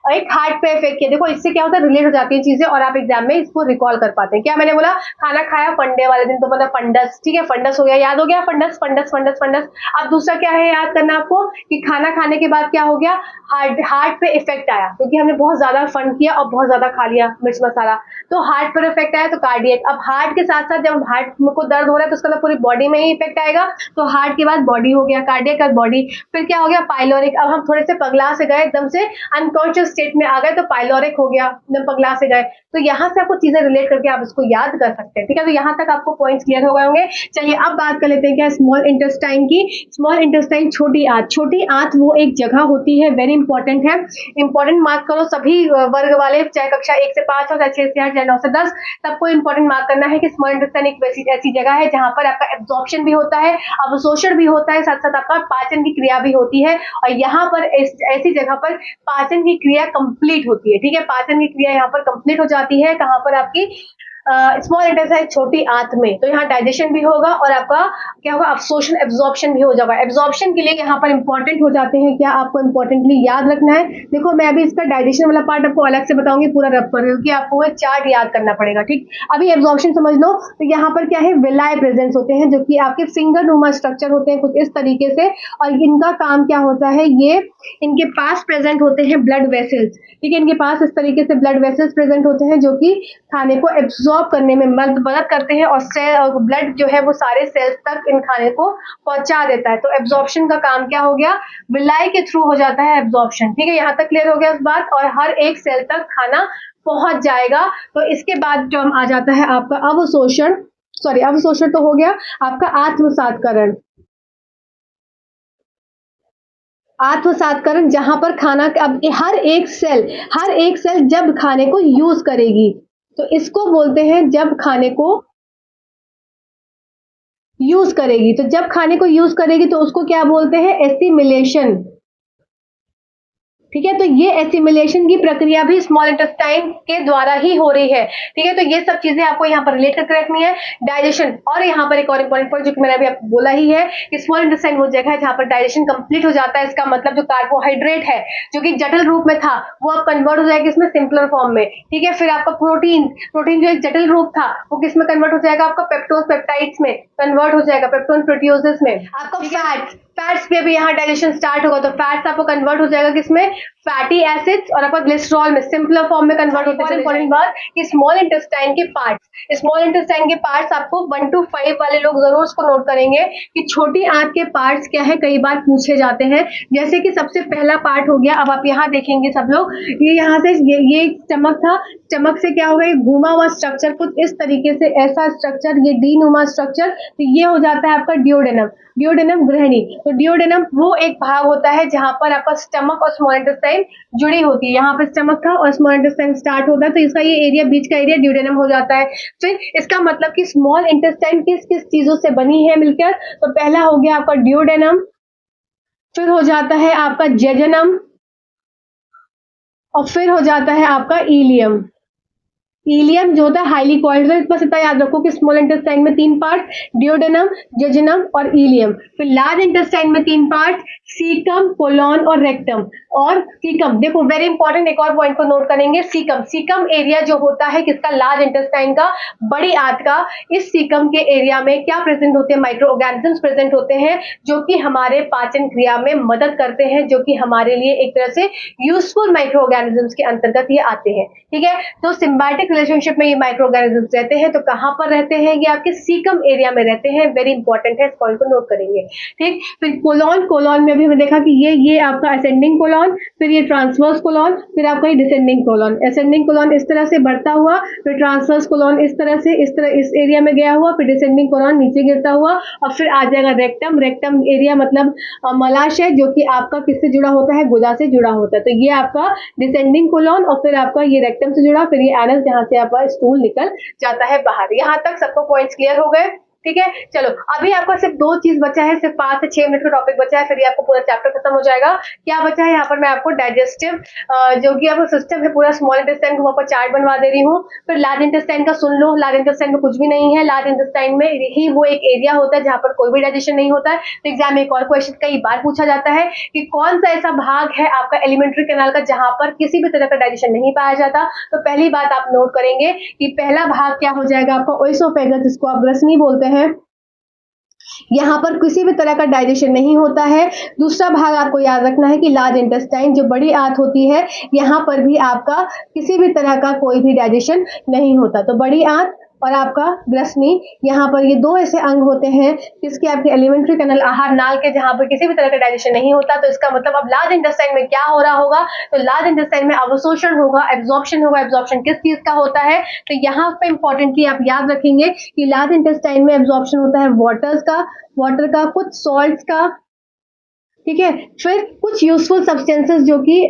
S1: एक हार्ट पे इफेक्ट किया। देखो इससे क्या होता है, रिलेट हो जाती है चीजें और आप एग्जाम में इसको रिकॉल कर पाते हैं। क्या मैंने बोला? खाना खाया फंडे वाले दिन, तो मतलब फंडस। ठीक है, फंडस हो गया, याद हो गया, फंडस फंडस फंडस फंडस। अब दूसरा क्या है याद करना आपको कि खाना खाने के बाद क्या हो गया? हार्ट पे इफेक्ट आया, क्योंकि हमने बहुत ज्यादा फन किया और बहुत ज्यादा खा लिया मिर्च मसाला, तो हार्ट पर इफेक्ट आया, तो कार्डियक। अब हार्ट के साथ साथ जब हार्ट को दर्द हो रहा है तो उसका पूरी बॉडी में ही इफेक्ट आएगा, तो हार्ट के बाद बॉडी हो गया, कार्डियक और बॉडी। फिर क्या हो गया? पाइलोरिक। अब हम थोड़े से पगला से गए, एकदम से अनकॉन्शियस स्टेट में आ गए, तो पाइलोरिक हो गया, एकदम पगला से गए। तो यहाँ से आपको चीजें रिलेट करके आप इसको याद कर सकते हैं। ठीक है, तो यहाँ तक आपको पॉइंट्स क्लियर हो गए होंगे। चलिए अब बात कर लेते हैं क्या, स्मॉल इंटेस्टाइन की। स्मॉल इंटेस्टाइन, छोटी आंत। छोटी आंत वो एक जगह होती है, वेरी इंपॉर्टेंट है, इंपॉर्टेंट मार्क करो सभी वर्ग वाले, चाहे कक्षा 1 से 5 हो, चाहे 6 से 8, चाहे 9 से 10, सबको इंपॉर्टेंट मार्क करना है कि स्मॉल इंटेस्टाइन एक ऐसी जगह है जहां पर आपका एब्जॉर्प्शन भी होता है, अवशोषण भी होता है, साथ साथ आपका पाचन की क्रिया भी होती है, और यहाँ पर ऐसी जगह पर पाचन की क्रिया कंप्लीट होती है। ठीक है, पाचन की क्रिया यहाँ पर कंप्लीट हो जाती है, कहाँ पर? आपकी स्मॉल इंटेस्टाइन, छोटी आंत में। तो यहाँ डाइजेशन भी होगा और आपका क्या होगा? अब्सॉर्प्शन, एब्जॉर्प्शन भी हो जाएगा। एब्जॉर्प्शन के लिए यहाँ पर इंपॉर्टेंट हो जाते हैं क्या, आपको इंपॉर्टेंटली याद रखना है। देखो मैं अभी इसका डाइजेशन वाला पार्ट आपको अलग से बताऊंगी पूरा रब पर, क्योंकि आपको वो चार्ट याद करना पड़ेगा। ठीक, अभी एब्जॉर्प्शन समझ लो। तो यहाँ पर क्या है? विलाय प्रेजेंस होते हैं, जो कि आपके फिंगर नुमा स्ट्रक्चर होते हैं कुछ इस तरीके से, और इनका काम क्या होता है? ये इनके पास प्रेजेंट होते हैं ब्लड वेसल्स। ठीक है, इनके पास इस तरीके से ब्लड वेसल्स प्रेजेंट होते हैं जो कि खाने को एब्जॉर्ब करने में मदद करते हैं, और सेल ब्लड जो है वो सारे सेल्स तक इन खाने को पहुंचा देता है। तो एब्जॉर्प्शन का काम क्या हो गया? विलाय के थ्रू हो जाता है एब्जॉर्प्शन। ठीक है, यहाँ तक क्लियर हो गया इस बात, और हर एक सेल तक खाना पहुंच जाएगा। तो इसके बाद टर्म आ जाता है आपका अवशोषण, सॉरी अवशोषण तो हो गया, आपका आत्मसात्करण। आत्मसात्करण जहां पर खाना, अब हर एक सेल जब खाने को यूज करेगी, तो इसको बोलते हैं जब खाने को यूज करेगी। तो जब खाने को यूज करेगी तो उसको क्या बोलते हैं? एसिमिलेशन। ठीक है। तो ये एसिमिलेशन की प्रक्रिया भी स्मॉल इंटेस्टाइन के द्वारा ही हो रही है। ठीक है, तो ये सब चीजें आपको यहाँ पर रिलेट करके रखनी है। डाइजेशन, और यहाँ पर एक और इंपॉर्टेंट पॉइंट जो कि मैंने अभी आपको बोला ही है कि स्मॉल इंटेस्टाइन वो जगह है जहाँ पर डाइजेशन कंप्लीट हो जाता है। इसका मतलब जो कार्बोहाइड्रेट है जो कि जटिल रूप में था वो अब कन्वर्ट हो जाएगा इसमें सिंपलर फॉर्म में। ठीक है, फिर आपका प्रोटीन, प्रोटीन जो एक जटिल रूप था वो किस में कन्वर्ट हो जाएगा, आपका पेप्टोन पेप्टाइड्स में कन्वर्ट हो जाएगा, पेप्टोन प्रोटियोसिस में। आपका फैट्स, फैट्स पे भी यहाँ डाइजेशन स्टार्ट होगा, तो फैट्स आपको कन्वर्ट हो जाएगा किसमें, फैटी एसिड्स, और आपका ग्लिसरॉल में सिंपलर फॉर्म में कन्वर्ट होते हैं। इंपॉर्टेंट बात कि स्मॉल इंटेस्टाइन के पार्ट्स, स्मॉल इंटेस्टाइन के पार्ट्स आपको 1 to 5 वाले लोग जरूर उसको नोट करेंगे कि छोटी आंत के पार्ट्स क्या है, कई बार पूछे जाते हैं। जैसे कि सबसे पहला पार्ट हो गया, अब आप यहाँ देखेंगे सब लोग, ये यहाँ से ये स्टमक था, स्टमक से क्या होगा, ये घूमा हुआ स्ट्रक्चर कुछ इस तरीके से, ऐसा स्ट्रक्चर, ये डी नुमा स्ट्रक्चर, तो ये हो जाता है आपका डियोडेनम। डियोडेनम ग्रहणी, तो डियोडेनम वो एक भाग होता है जहां पर आपका स्टमक और स्मॉल इंटेस्टाइन जुड़ी होती है। यहाँ पे स्टमक था और स्मॉल इंटेस्टाइन स्टार्ट होता है, तो इसका ये एरिया, बीच का एरिया डियोडेनम हो जाता है। फिर इसका मतलब कि स्मॉल इंटेस्टाइन किस किस चीजों से बनी है मिलकर, तो पहला हो गया आपका डियोडेनम, फिर हो जाता है आपका जेजनम, और फिर हो जाता है आपका इलियम। इलियम जो होता है हाईली कॉइल्ड, बस इतना याद रखो कि स्मॉल इंटेस्टाइन में 3 पार्ट, डियोडेनम, जेजुनम और इलियम। फिर लार्ज इंटेस्टाइन में 3 पार्ट, सीकम, कोलोन और रेक्टम। और सीकम, देखो वेरी इंपॉर्टेंट, एक और पॉइंट को नोट करेंगे, सीकम, सीकम एरिया जो होता है किसका, लार्ज इंटेस्टाइन का, बड़ी आंत का। इस सीकम के एरिया में क्या प्रेजेंट होते हैं, माइक्रो ऑर्गेनिजम्स प्रेजेंट होते हैं जो कि हमारे पाचन क्रिया में मदद करते हैं, जो कि हमारे लिए एक तरह से यूजफुल माइक्रो ऑर्गेनिजम्स के अंतर्गत ये आते हैं। ठीक है, तो सिम्बायोटिक रिलेशनशिप में ये माइक्रो ऑर्गेनिजम्स रहते हैं, तो कहां पर रहते हैं, ये आपके सीकम एरिया में रहते हैं। वेरी इंपॉर्टेंट है, इस पॉइंट को नोट करेंगे। ठीक, फिर कोलोन, कोलोन में भी हमने देखा कि ये आपका असेंडिंग कोलोन, फिर ये ट्रांसवर्स कोलोन, फिर आपका ये डिसेंडिंग कोलोन। असेंडिंग कोलोन इस तरह से बढ़ता हुआ, फिर ट्रांसवर्स कोलोन इस तरह से, इस तरह इस एरिया में गया हुआ, फिर डिसेंडिंग कोलोन नीचे गिरता हुआ, और फिर आ जाएगा रेक्टम। रेक्टम एरिया मतलब मलाशय, जो कि आपका किससे जुड़ा होता है, गुदा से जुड़ा होता है। तो ये आपका डिसेंडिंग कोलोन, और फिर आपका ये रेक्टम से जुड़ा, फिर ये एनस जहां से आपका स्टूल निकल जाता है बाहर। यहां तक सबको पॉइंट्स क्लियर हो गए। ठीक है, चलो अभी आपका सिर्फ 2 चीज बचा है, सिर्फ 5 से 6 मिनट का टॉपिक बचा है, फिर ये आपको पूरा चैप्टर खत्म हो जाएगा। क्या बचा है यहाँ पर, मैं आपको डाइजेस्टिव जो कि आपका सिस्टम है पूरा, स्मॉल इंटेस्टाइन को आपको चार्ट बनवा दे रही हूँ। फिर लार्ज इंटेस्टाइन का सुन लो, लार्ज इंटेस्टाइन में कुछ भी नहीं है, लार्ज इंटेस्टाइन में ही वो एक एरिया होता है जहां पर कोई भी डाइजेशन नहीं होता है। तो एग्जाम में एक और क्वेश्चन कई बार पूछा जाता है कि कौन सा ऐसा भाग है आपका एलिमेंट्री कैनाल का जहां पर किसी भी तरह का डाइजेशन नहीं पाया जाता। तो पहली बात आप नोट करेंगे कि पहला भाग क्या हो जाएगा आपका, ओएसोफेगस, जिसको आप ग्रसनी बोलते हैं, यहाँ पर किसी भी तरह का डाइजेशन नहीं होता है। दूसरा भाग आपको याद रखना है कि लार्ज इंटेस्टाइन जो बड़ी आंत होती है, यहाँ पर भी आपका किसी भी तरह का कोई भी डाइजेशन नहीं होता। तो बड़ी आंत और आपका ग्रसनी, यहाँ पर ये 2 ऐसे अंग होते हैं जिसके आपके एलिमेंट्री कैनल, आहार नाल के, जहाँ पर किसी भी तरह का डाइजेशन नहीं होता। तो इसका मतलब अब लार्ज इंटेस्टाइन में क्या हो रहा होगा, तो लार्ज इंटेस्टाइन में अवशोषण होगा, एब्जॉर्प्शन होगा। एब्जॉर्प्शन किस चीज का होता है, तो यहाँ पे इंपॉर्टेंटली आप याद रखेंगे कि लार्ज इंटेस्टाइन में एब्जॉर्प्शन होता है वाटर का, कुछ सॉल्ट्स का। ठीक है, फिर कुछ यूजफुल सब्सटेंसेस जो कि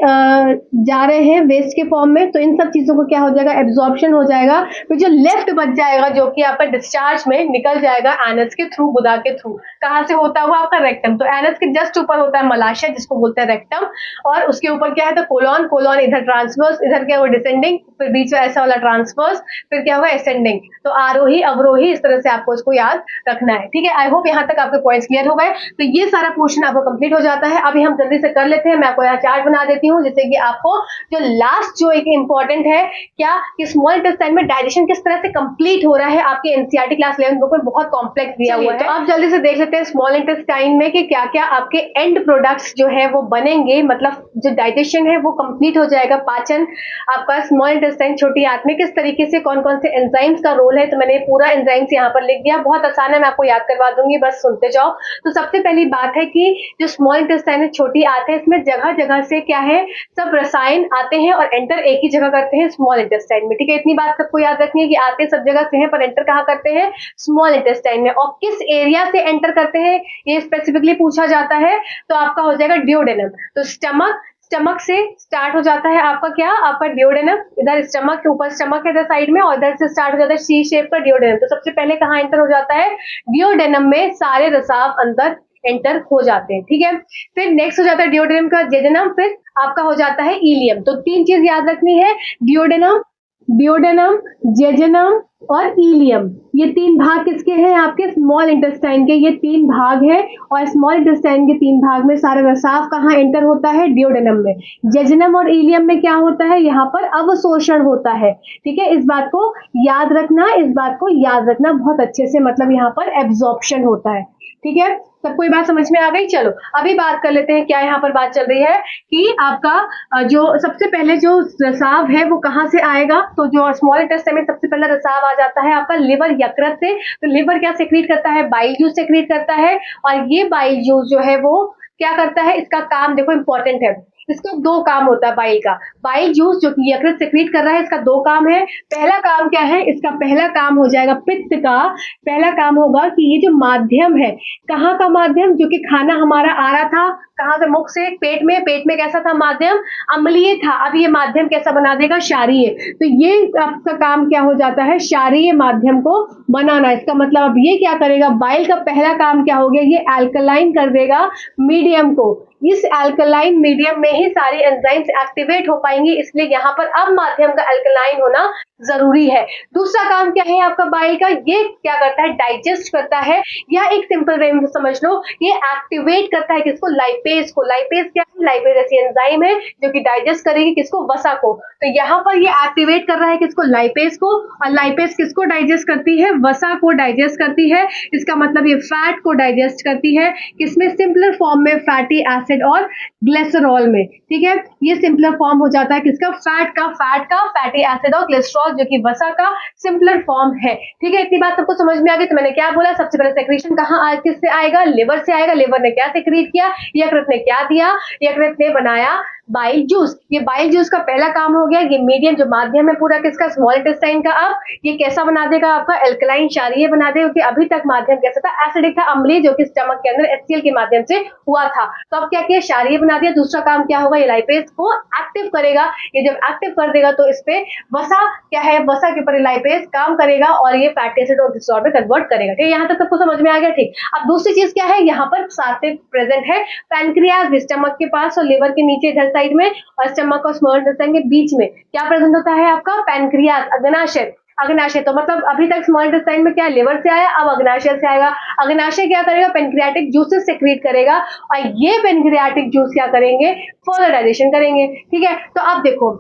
S1: जा रहे हैं वेस्ट के फॉर्म में, तो इन सब चीजों को क्या हो जाएगा, एब्जॉर्प्शन हो जाएगा। फिर जो लेफ्ट बच जाएगा जो कि आपका डिस्चार्ज में निकल जाएगा एनस के थ्रू, गुदा के थ्रू। कहां से होता हुआ, आपका रेक्टम। तो एनस के जस्ट ऊपर होता है मलाशय, जिसको बोलते हैं रेक्टम, और उसके ऊपर क्या है, तो कोलोन, कोलोन इधर ट्रांसवर्स, इधर क्या हुआ डिसेंडिंग, फिर बीच में ऐसा वाला ट्रांसवर्स, फिर क्या हुआ असेंडिंग। तो आरोही अवरोही, इस तरह से आपको इसको याद रखना है। ठीक है, आई होप यहाँ तक आपके पॉइंट्स क्लियर हो गए। तो ये सारा पोर्शन आपको कंप्लीट हो जाता है। अभी हम जल्दी से कर लेते हैं, मैं आपको यहाँ चार्ट बना देती हूँ जिससे कि आपको जो लास्ट जो एक इंपॉर्टेंट है क्या, कि स्मॉल इंटेस्टाइन में डाइजेशन किस तरह से कंप्लीट हो रहा है, आपके एनसीईआरटी क्लास 11 बुक में बहुत कॉम्प्लेक्स दिया हुआ है। तो आप जल्दी से देख लेते हैं स्मॉल इंटेस्टाइन में कि क्या क्या आपके एंड प्रोडक्ट्स जो है वो बनेंगे, मतलब जो डाइजेशन है वो कंप्लीट हो जाएगा, पाचन आपका स्मॉल इंटेस्टाइन छोटी आंत में किस तरीके से, कौन कौन से एंजाइम्स का रोल है। तो मैंने पूरा एंजाइम्स यहाँ पर लिख दिया, बहुत आसान है, मैं आपको याद करवा दूंगी, बस सुनते जाओ। तो सबसे पहली बात है कि जो स्मॉल इंटेस्टाइन छोटी आंत है, इसमें जगह जगह से क्या है, सब रसायन आते हैं और एंटर एक ही जगह करते हैं, स्मॉल इंटेस्टाइन में। ठीक है, इतनी बात सबको याद रखनी है कि आते सब जगह से हैं पर एंटर कहाँ करते हैं, स्मॉल इंटेस्टाइन में। और किस एरिया से एंटर करते हैं ये स्पेसिफिकली पूछा जाता है, तो आपका हो जाएगा डियोडेनम। तो स्टमक से स्टार्ट हो जाता है आपका क्या, आपका डियोडेनम, इधर स्टमक के ऊपर स्टमक है इधर साइड में, और इधर से स्टार्ट हो जाता है सी शेप का डियोडेनम। तो सबसे पहले कहाँ एंटर हो जाता है, डियोडेनम में सारे रसाव अंदर एंटर हो जाते हैं, ठीक है। फिर नेक्स्ट हो जाता है डिओडेनम का जेजनम, फिर आपका हो जाता है इलियम। तो 3 चीज याद रखनी है, डिओडेनम, डिओडेनम, जेजनम और इलियम। ये 3 भाग किसके हैं? आपके स्मॉल इंटेस्टाइन के। ये 3 भाग है और स्मॉल इंटेस्टाइन के 3 भाग में सारा रसाव कहाँ एंटर होता है? डिओडेनम में। जेजनम और इलियम में क्या होता है? यहाँ पर अवशोषण होता है, ठीक है। इस बात को याद रखना, इस बात को याद रखना बहुत अच्छे से, मतलब यहाँ पर एब्जॉर्प्शन होता है, ठीक है। सबको ये बात समझ में आ गई? चलो अभी बात कर लेते हैं, क्या यहाँ पर बात चल रही है कि आपका जो सबसे पहले जो रसाव है वो कहाँ से आएगा? तो जो स्मॉल इंटेस्टाइन में सबसे पहला रसाव आ जाता है आपका लिवर यकृत से। तो लिवर क्या सेक्रेट करता है? बाइल जूस सेक्रेट करता है, और ये बाइल जूस जो है वो क्या करता है? इसका काम देखो इंपॉर्टेंट है, इसका 2 काम होता है बाइल का। बाइल जूस जो कि यकृत सेक्रेट कर रहा है, इसका 2 काम है। पहला काम क्या है? इसका पहला काम हो जाएगा पित्त का। पहला काम होगा कि ये जो माध्यम है, कहाँ का माध्यम? जो कि खाना हमारा आ रहा था कहाँ से? मुख से पेट में कैसा था माध्यम? अम्लीय था। अब ये माध्यम कैसा बना देगा? क्षारीय। तो ये आपका काम क्या हो जाता है? क्षारीय माध्यम को बनाना। इसका मतलब अब ये क्या करेगा? बाइल का पहला काम क्या हो गया? ये अल्कलाइन कर देगा मीडियम को। इस अल्कलाइन मीडियम में ही सारी एंजाइम्स एक्टिवेट हो पाएंगी, इसलिए यहाँ पर अब माध्यम का अल्कलाइन होना जरूरी है। दूसरा काम क्या है आपका बाइल का? ये क्या करता है? डाइजेस्ट करता है, या एक सिंपल वे में समझ लो, ये एक्टिवेट करता है किसको? लाइपेज को। लाइपेज क्या है? लाइपेज ऐसी एंजाइम है जो कि डाइजेस्ट करेगी किसको? वसा को। तो यहाँ पर ये एक्टिवेट कर रहा है किसको? लाइपेज को। और लाइपेज किसको डाइजेस्ट करती है? वसा को डाइजेस्ट करती है। इसका मतलब ये फैट को डाइजेस्ट करती है, किसमें? सिंपलर फॉर्म में, फैटी एसिड और ग्लिसरॉल में, ठीक है। ये सिंपलर फॉर्म हो जाता है किसका? फैट का फैटी एसिड और ग्लिसरॉल जो कि वसा का सिंपलर फॉर्म है, ठीक है। इतनी बात सबको समझ में आ गई? तो मैंने क्या बोला? सबसे पहले सेक्रेशन कहाँ किससे आएगा? लिवर से आएगा। लिवर ने क्या सेक्रेट किया? यकृत ने क्या दिया? यकृत ने बनाया बाइल जूस। ये बाइल जूस का पहला काम हो गया। ये मीडियम जो माध्यम है पूरा किसका? स्मॉल इंटेस्टाइन का। अब ये कैसा बना देगा आपका? एल्कलाइन, क्षारीय बना देगा, क्योंकि अभी तक माध्यम कैसा था? एसिडिक था, अम्लीय, जो कि स्टमक के अंदर HCl के माध्यम से हुआ था। तो अब क्या किया? क्षारीय बना दिया। दूसरा काम क्या होगा? ये लाइपेज को एक्टिव करेगा। ये जब एक्टिव कर देगा तो इस पे वसा क्या है? वसा के ऊपर लाइपेज काम करेगा और ये फैटी एसिड और ग्लिसरॉल में कन्वर्ट करेगा, ठीक है। यहाँ तक सबको समझ में आ गया? ठीक। अब दूसरी चीज क्या है? यहाँ पर साथ में प्रेजेंट है पैनक्रियाज, स्टमक के पास और लिवर के नीचे इधर साइड में, और स्टमक और स्मॉल इंटेस्टाइन के बीच में क्या प्रेजेंट होता है आपका? पैनक्रियाज, अग्नाशय। अग्नाशय तो मतलब अभी तक स्मॉल इंटेस्टाइन में क्या? लिवर से आया, अब अग्नाशय से आएगा। अग्नाशय क्या करेगा? पेनक्रियाटिक जूसेस सेक्रेट करेगा, और ये पेनक्रियाटिक जूस क्या करेंगे? फर्दर डाइजेशन करेंगे, ठीक है। तो अब देखो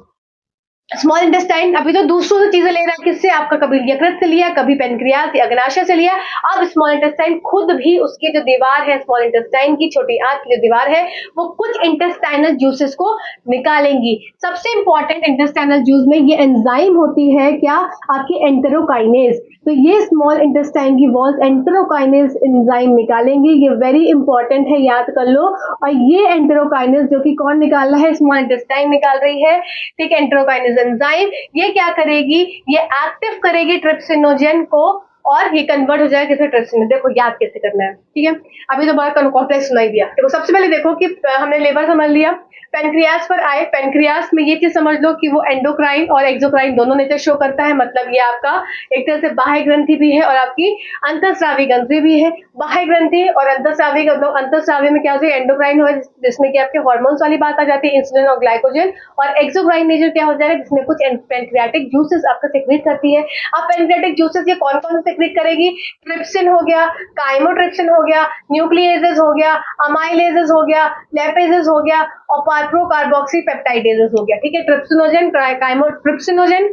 S1: स्मॉल इंटेस्टाइन अभी तो दूसरों से चीजें ले रहा है, किससे? आपका कभी यकृत से लिया, कभी पेनक्रियाज अग्नाशय से लिया। अब स्मॉल इंटेस्टाइन खुद भी उसकी जो दीवार है, स्मॉल इंटेस्टाइन की छोटी आंत की जो दीवार है, वो कुछ इंटेस्टाइनल जूसेस को निकालेंगी। सबसे इंपॉर्टेंट इंटेस्टाइनल जूस में ये एंजाइम होती है क्या? आपकी एंटेरोकाइनेज। तो ये स्मॉल इंटेस्टाइन की वॉल्स एंटेरोकाइनेज एंजाइम निकालेंगी। ये वेरी इंपॉर्टेंट है, याद कर लो। और ये एंटेरोकाइनेज जो कि कौन निकाल रहा है? स्मॉल इंटेस्टाइन निकाल रही है, ठीक है। एंटेरोकाइनेज एंजाइम ये क्या करेगी? ये एक्टिव करेगी ट्रिप्सिनोजेन को, और ये कन्वर्ट हो जाएगा किसी ट्रिप्सिन में। देखो याद कैसे करना है, ठीक है। अभी तो बड़ा कॉम्प्लेक्स सुनाई दिया। देखो सबसे पहले देखो कि हमने लिवर समझ लिया, पेनक्रियाज पर आए। पेनक्रियाज में ये चीज समझ लो कि वो एंडोक्राइन और एक्सोक्राइन दोनों नेचर शो करता है। मतलब ये आपका एक तरह से बाह्य ग्रंथि भी है और आपकी अंतःस्रावी ग्रंथि भी है। बाह्य ग्रंथि और अंतःस्रावी, अंतःस्रावी में क्या होता है? एंडोक्राइन हो, जिसमें कि आपके हार्मोन्स वाली बात आ जाती है, इंसुलिन और ग्लाइकोजन। और एक्सोक्राइन नेचर क्या हो जाएगा? जिसमें कुछ पेनक्रियाटिक जूसेस आपका सेक्रेट करती है। अब पेनक्रियाटिक जूसेस ये कौन कौन से सेक्रेट करेगी? ट्रिप्सिन हो गया, काइमोट्रिप्सिन हो गया, न्यूक्लियेजेस हो गया, अमाइलेजेस हो गया, लेपेजेस हो गया, और पाइप्रोकार्बोक्सी पेप्टाइडेजेस हो गया, ठीक है। ट्रिप्सिनोजेन, काइमोट्रिप्सिनोजेन,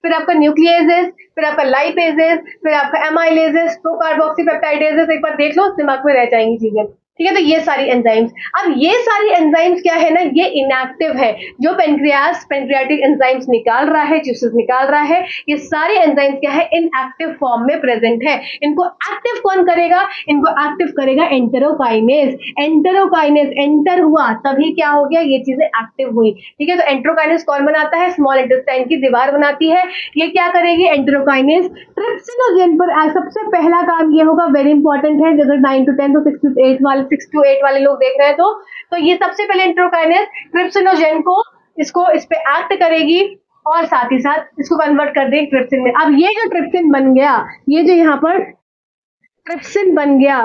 S1: फिर आपका न्यूक्लियेजेस, फिर आपका लाइपेजेस, फिर आपका एमाइलेजेस, प्रोकार्बोक्सी पेप्टाइडेजेस। एक बार देख लो, दिमाग में रह जाएंगी चीजें, ठीक है। तो ये सारी एंजाइम्स, अब ये सारी एंजाइम्स क्या है ना? ये इनएक्टिव है। जो पेनक्रियाटिक एंजाइम्स निकाल रहा है, जूसेस निकाल रहा है, ये सारे एंजाइम्स क्या है? इनएक्टिव फॉर्म में प्रेजेंट है। इनको एक्टिव कौन करेगा? इनको एक्टिव करेगा एंटेरोकाइनेज। एंटेरोकाइनेज एंटर हुआ तभी क्या हो गया? ये चीजें एक्टिव हुई, ठीक है। तो एंटेरोकाइनेज कौन बनाता है? स्मॉल इंटेस्टाइन की दीवार बनाती है। ये क्या करेगी? एंटेरोकाइनेज ट्रिप्सिनोजेन पर सबसे पहला काम ये होगा, वेरी इंपॉर्टेंट है। अगर 9 to 10 तो 6 to 8 वाले लोग देख रहे हैं तो ये सबसे पहले एंटेरोकाइनेज ट्रिप्सिनोजेन को इस पे एक्ट करेगी और साथ ही साथ इसको कन्वर्ट कर देगी ट्रिप्सिन में। अब ये जो ट्रिप्सिन बन गया, ये जो यहाँ पर ट्रिप्सिन बन गया,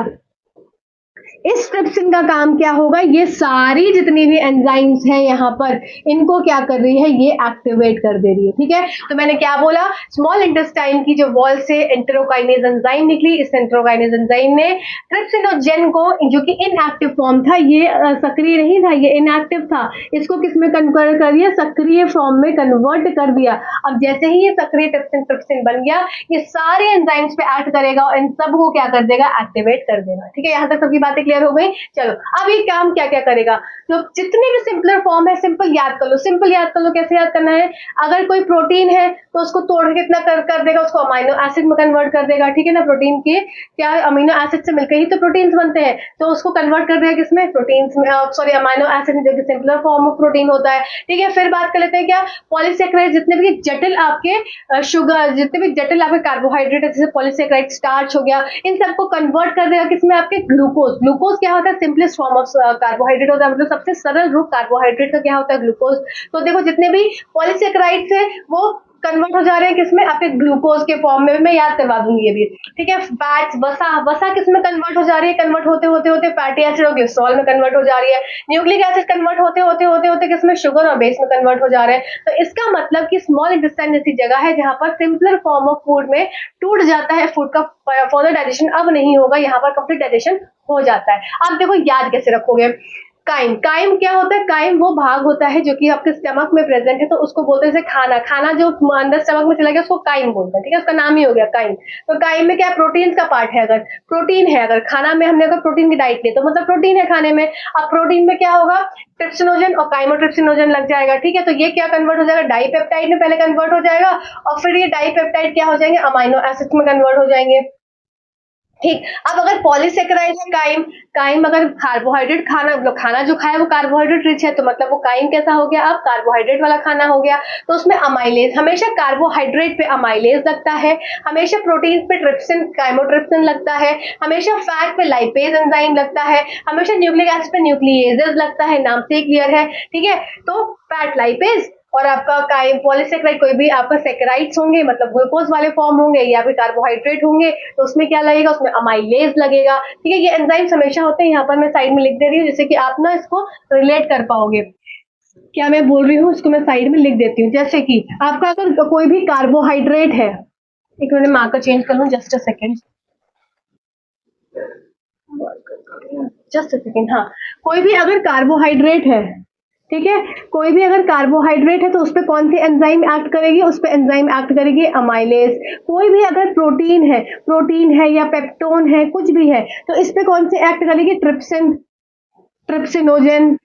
S1: इस ट्रिप्सिन का काम क्या होगा, ये सारी जितनी भी एंजाइम्स हैं यहाँ पर, इनको क्या कर रही है, ये एक्टिवेट कर दे रही है। ठीक है, तो मैंने क्या बोला, स्मॉल इंटेस्टाइन की जो वॉल से एंटेरोकाइनेज एंजाइम निकली, इस एंटेरोकाइनेज एंजाइम ने ट्रिप्सिनोजेन को, जो कि इनएक्टिव फॉर्म था, ये सक्रिय नहीं था, ये इनएक्टिव था, इसको किस में कन्वर्ट कर दिया, सक्रिय फॉर्म में कन्वर्ट कर दिया। अब जैसे ही ये सक्रिय ट्रिप्सिन ट्रिप्सिन बन गया, ये सारे एंजाइम्स पे एक्ट करेगा और इन सबको क्या कर देगा, एक्टिवेट कर देगा। ठीक है, यहां तक सबकी बातें क्लियर हो गई। चलो अब ये काम क्या क्या करेगा, तो जितने भी सिंपलर फॉर्म है सिंपल याद कर लो, सिंपल याद कर लो। कैसे याद करना है, अगर कोई प्रोटीन है तो उसको तोड़ के कितना कर देगा, उसको अमीनो एसिड में कन्वर्ट कर देगा। ठीक है ना, प्रोटीन के क्या अमीनो एसिड से मिलकर ही तो प्रोटीन्स बनते हैं, तो उसको कन्वर्ट कर देगा किसमें, प्रोटीन्स में, सॉरी अमीनो एसिड में, जो कि सिंपलर फॉर्म ऑफ प्रोटीन होता है। ठीक है, फिर बात कर लेते हैं क्या, पॉलीसेकेराइड, जितने भी जटिल आपके शुगर, जितने भी जटिल आपके कार्बोहाइड्रेट है, जैसे पॉलीसेकेराइड स्टार्च हो गया, इन सबको कन्वर्ट कर देगा किसमें, आपके ग्लूकोज। ग्लूकोज क्या होता है, सिंपलेस्ट फॉर्म ऑफ कार्बोहाइड्रेट होता है, मतलब सबसे सरल रूप कार्बोहाइड्रेट का क्या होता है, ग्लूकोज। तो देखो जितने भी पॉलीसेकेराइड्स है वो कन्वर्ट हो जा रहे हैं किसमें, आपके ग्लूकोज के फॉर्म में, मैं याद करवा दूंगी ये भी। ठीक है, फैट्स, वसा, वसा किसमें कन्वर्ट हो जा रही है, कन्वर्ट होते होते होते फैटी एसिड और ग्लिसरॉल में कन्वर्ट हो जा रही है। न्यूक्लिक एसिड कन्वर्ट होते होते होते होते किसमें, शुगर और बेस में कन्वर्ट हो जा रहे हैं। तो इसका मतलब कि स्मॉल इंटेस्टाइन जैसी जगह है जहां पर सिंपलर फॉर्म ऑफ फूड में टूट जाता है, फूड का फर्दर डाइजेशन अब नहीं होगा, यहाँ पर कंप्लीट डाइजेशन हो जाता है। अब देखो याद कैसे रखोगे, काइम, काइम क्या होता है, काइम वो भाग होता है जो कि आपके स्टमक में प्रेजेंट है, तो उसको बोलते हैं जैसे खाना, खाना जो अंदर स्टमक में चला गया उसको काइम बोलते हैं। ठीक है, उसका नाम ही हो गया काइम। तो काइम में क्या है, प्रोटीन का पार्ट है, अगर प्रोटीन है, अगर खाना में हमने अगर प्रोटीन की डाइट ली तो मतलब प्रोटीन है खाने में। अब प्रोटीन में क्या होगा, ट्रिप्सिनोजन और काइमोट्रिप्सिनोजन लग जाएगा। ठीक है, तो ये क्या कन्वर्ट हो जाएगा, डाइपेप्टाइड में पहले कन्वर्ट हो जाएगा और फिर ये डाइपेप्टाइड क्या हो जाएंगे, अमाइनो एसिड में कन्वर्ट हो जाएंगे। ठीक, अब अगर पॉलीसेकेराइड है काइम, काइम अगर कार्बोहाइड्रेट खाना, मतलब खाना जो खाया वो कार्बोहाइड्रेट रिच है, तो मतलब वो काइम कैसा हो गया, अब कार्बोहाइड्रेट वाला खाना हो गया। तो उसमें अमाइलेज, हमेशा कार्बोहाइड्रेट पे अमाइलेज लगता है, हमेशा प्रोटीन पे ट्रिप्सिन काइमोट्रिप्सिन लगता है, हमेशा फैट पे लाइपेज एंजाइम लगता है, हमेशा न्यूक्लिक एसिड पे न्यूक्लिएजेस लगता है, नाम से क्लियर है। ठीक है, तो फैट लाइपेज और आपका पॉलीसेकेराइड, कोई भी आपका सेकेराइड्स होंगे मतलब ग्लूकोज वाले फॉर्म होंगे या फिर कार्बोहाइड्रेट होंगे, तो उसमें क्या लगेगा, उसमें अमाइलेज लगेगा। ठीक है, ये एंजाइम्स हमेशा होते हैं, यहाँ पर मैं साइड में लिख दे रही हूँ जिससे कि आप ना इसको रिलेट कर पाओगे, क्या मैं बोल रही हूँ इसको मैं साइड में लिख देती हूँ। जैसे कि आपका अगर कोई भी कार्बोहाइड्रेट है, एक मिनट मार्कर चेंज कर लूँ, just a second, just a second. हाँ, कोई भी अगर कार्बोहाइड्रेट है, ठीक है, कोई भी अगर कार्बोहाइड्रेट है तो उस पर कौन सी एंजाइम एक्ट करेगी, उस पर एंजाइम एक्ट करेगी अमाइलेज। कोई भी अगर प्रोटीन है या पेप्टोन है, कुछ भी है, तो इस पे कौन सी एक्ट करेगी, ट्रिप्सिन, ट्रिप्सिनोजन।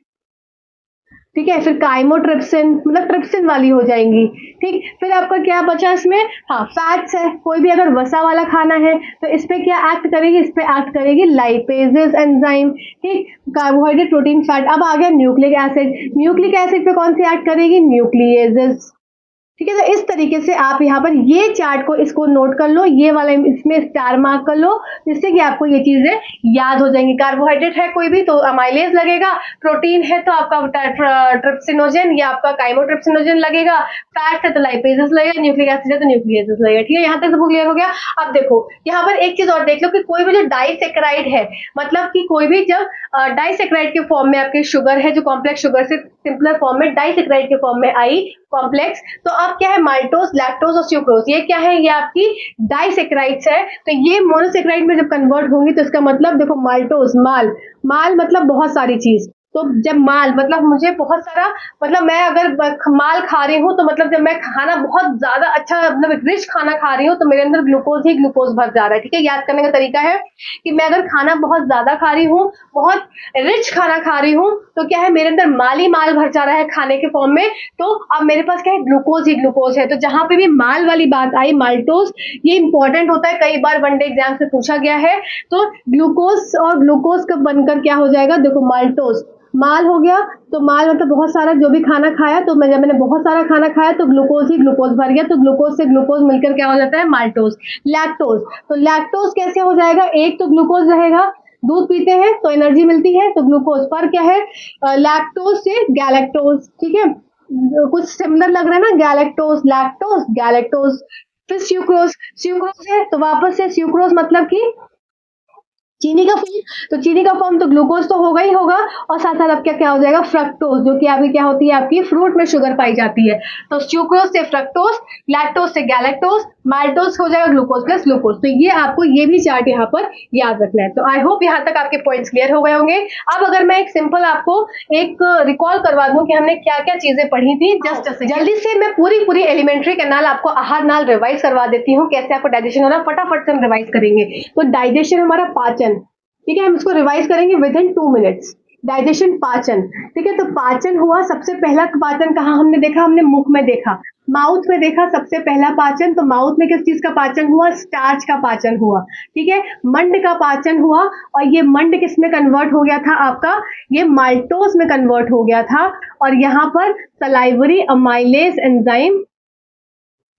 S1: ठीक है, फिर काइमोट्रिप्सिन, मतलब ट्रिप्सिन वाली हो जाएंगी। ठीक, फिर आपका क्या बचा इसमें, हाँ फैट्स है, कोई भी अगर वसा वाला खाना है तो इस पे क्या एक्ट करेगी, इस पे एक्ट करेगी लाइपेजेस एंजाइम। ठीक, कार्बोहाइड्रेट प्रोटीन फैट। अब आ गया न्यूक्लिक एसिड, न्यूक्लिक एसिड पे कौन सी एक्ट करेगी, न्यूक्लिएजेस। ठीक है, तो इस तरीके से आप यहाँ पर ये चार्ट को इसको नोट कर लो, ये वाला इसमें स्टार मार्क कर लो, जिससे कि आपको ये चीजें याद हो जाएंगी। कार्बोहाइड्रेट है कोई भी तो अमाइलेज लगेगा, प्रोटीन है तो आपका ट्रिप्सिनोजन या आपका काइमोट्रिप्सिनोजन लगेगा, फैट है तो लाइपेजेस लगेगा, न्यूक्लिक एसिड है तो न्यूक्लियेजेस लगेगा। ठीक है, यहाँ तक सब क्लियर हो गया। अब देखो यहाँ पर एक चीज और देख लो कि कोई भी जो डाइसेकेराइड है, मतलब कि कोई भी जब डाइसेकेराइड के फॉर्म में आपके शुगर है, जो कॉम्प्लेक्स शुगर से सिंपलर फॉर्म में डाइसेकेराइड के फॉर्म में आई कॉम्प्लेक्स, तो अब क्या है, माल्टोज, लैक्टोज और सुक्रोज, ये क्या है, ये आपकी डाइसेकेराइड्स है। तो ये मोनोसेकेराइड में जब कन्वर्ट होंगी तो इसका मतलब देखो, माल्टोज, माल, माल मतलब बहुत सारी चीज, तो जब माल मतलब मुझे बहुत सारा, मतलब मैं अगर माल खा रही हूँ तो मतलब जब मैं खाना बहुत ज्यादा अच्छा, मतलब रिच खाना खा रही हूँ तो मेरे अंदर ग्लूकोज ही ग्लूकोज भर जा रहा है। ठीक है, याद करने का तरीका है कि मैं अगर खाना बहुत ज्यादा खा रही हूँ, बहुत रिच खाना खा रही हूँ, तो क्या है, मेरे अंदर माल ही माल भर जा रहा है खाने के फॉर्म में, तो अब मेरे पास क्या है, ग्लूकोज ही ग्लूकोज है। तो जहां पे भी माल वाली बात आई, माल्टोज, ये इंपॉर्टेंट होता है, कई बार वनडे एग्जाम से पूछा गया है। तो ग्लूकोज और ग्लूकोज का बनकर क्या हो जाएगा, देखो माल्टोज, माल हो गया, तो माल मतलब बहुत सारा जो भी खाना खाया, तो जब मैंने बहुत सारा खाना खाया तो ग्लूकोज ही ग्लूकोज भर गया, तो ग्लूकोज से ग्लूकोज मिलकर क्या हो जाता है, माल्टोज। लैक्टोज, तो लैक्टोज कैसे हो जाएगा, एक तो ग्लूकोज रहेगा, दूध पीते हैं तो एनर्जी मिलती है, तो ग्लूकोज पर क्या है, लैक्टोज से गैलेक्टोज। ठीक है, कुछ सिमिलर लग रहा है ना, गैलेक्टोज, लैक्टोज, गैलेक्टोज। फिर स्यूक्रोज, स्यूक्रोज है तो वापस से स्यूक्रोज मतलब कि चीनी का फॉर्म, तो चीनी का फॉर्म तो ग्लूकोज तो होगा ही होगा, और साथ साथ अब क्या हो जाएगा, फ्रक्टोज, जो कि आपकी क्या होती है, आपकी फ्रूट में शुगर पाई जाती है। तो सुक्रोज से फ्रक्टोज, लैक्टोज से गैलेक्टोज, माल्टोज हो जाएगा ग्लूकोज प्लस ग्लूकोज। तो ये आपको ये भी चार्ट यहाँ पर याद रखना है। तो आई होप यहाँ तक आपके पॉइंट्स क्लियर हो गए होंगे। अब अगर मैं एक सिंपल आपको एक रिकॉल करवा दूं कि हमने क्या क्या चीजें पढ़ी थी, जस्ट जल्दी से मैं पूरी एलिमेंट्री कैनाल आपको आहार नाल रिवाइज करवा देती हूँ, कैसे आपको डाइजेशन होना, फटाफट से हम रिवाइज करेंगे। तो डाइजेशन हमारा पाचन, ठीक है, हम इसको रिवाइज करेंगे विद इन 2 मिनट्स। डाइजेशन पाचन, ठीक है, तो पाचन हुआ, सबसे पहला पाचन कहाँ हमने देखा, हमने मुख में देखा, माउथ में देखा सबसे पहला पाचन। तो माउथ में किस चीज का पाचन हुआ, स्टार्च का पाचन हुआ, ठीक है, मंड का पाचन हुआ, और ये मंड किस में कन्वर्ट हो गया था आपका, ये माल्टोज में कन्वर्ट हो गया था, और यहाँ पर सलाइवरी अमाइलेज एंजाइम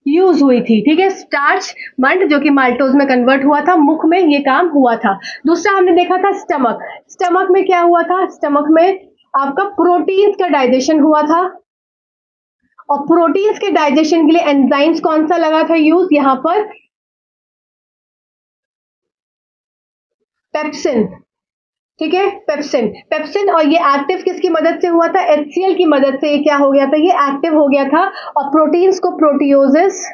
S1: यूज हुई थी, ठीक है, स्टार्च मंड जो कि माल्टोज में कन्वर्ट हुआ था, मुख में ये काम हुआ था। दूसरा हमने देखा था स्टमक, स्टमक में क्या हुआ था, स्टमक में आपका प्रोटीन्स का डाइजेशन हुआ था, और प्रोटीन्स के डाइजेशन के लिए एंजाइम्स कौन सा लगा था यूज, यहां पर पेप्सिन, ठीक है, पेप्सिन, पेप्सिन, और ये एक्टिव किसकी मदद से हुआ था, एचसीएल की मदद से ये क्या हो गया था, ये एक्टिव हो गया था, और प्रोटीन्स को प्रोटियोसिस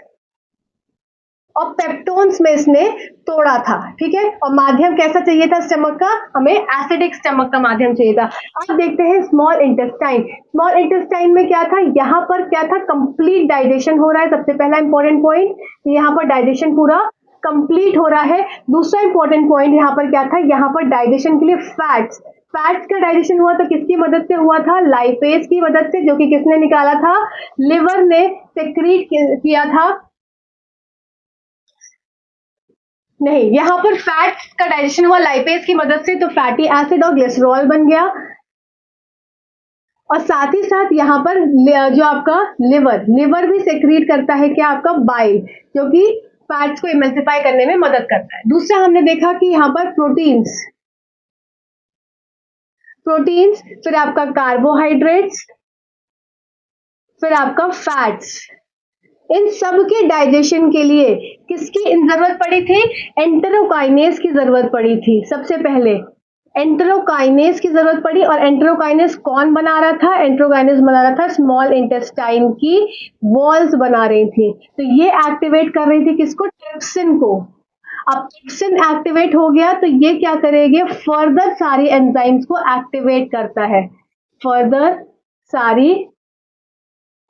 S1: और पेप्टोन्स में इसने तोड़ा था, ठीक है, और माध्यम कैसा चाहिए था स्टमक का, हमें एसिडिक स्टमक का माध्यम चाहिए था। अब देखते हैं स्मॉल इंटेस्टाइन, स्मॉल इंटेस्टाइन में क्या था, यहाँ पर क्या था, कंप्लीट डाइजेशन हो रहा है, सबसे पहला इंपॉर्टेंट पॉइंट, यहाँ पर डाइजेशन पूरा कंप्लीट हो रहा है। दूसरा इंपॉर्टेंट पॉइंट यहाँ पर क्या था, यहाँ पर डाइजेशन के लिए फैट्स, फैट्स का डाइजेशन हुआ तो किसकी मदद से हुआ था, लाइपेज की मदद से, जो कि किसने निकाला था, लिवर ने सेक्रीट किया था, नहीं, यहां पर फैट्स का डाइजेशन हुआ लाइपेज की मदद से, तो फैटी एसिड और ग्लिसरॉल बन गया, और साथ ही साथ यहाँ पर जो आपका लिवर, लिवर भी सेक्रीट करता है क्या, आपका बाइल, जो कि फैट्स को इमल्सिफाई करने में मदद करता है। दूसरा हमने देखा कि यहाँ पर प्रोटीन्स, प्रोटीन्स, फिर आपका कार्बोहाइड्रेट्स, फिर आपका फैट्स, इन सब के डाइजेशन के लिए किसकी जरूरत पड़ी थी, एंटेरोकाइनेज की जरूरत पड़ी थी, सबसे पहले एंटेरोकाइनेज की जरूरत पड़ी, और एंटेरोकाइनेज कौन बना रहा था, एंटेरोकाइनेज बना रहा था स्मॉल इंटेस्टाइन की वॉल्स बना रही थी, तो ये एक्टिवेट कर रही थी किसको, ट्रिप्सिन को। अब ट्रिप्सिन एक्टिवेट हो गया तो ये क्या करेगी, फर्दर सारी एंजाइम्स को एक्टिवेट करता है, फर्दर सारी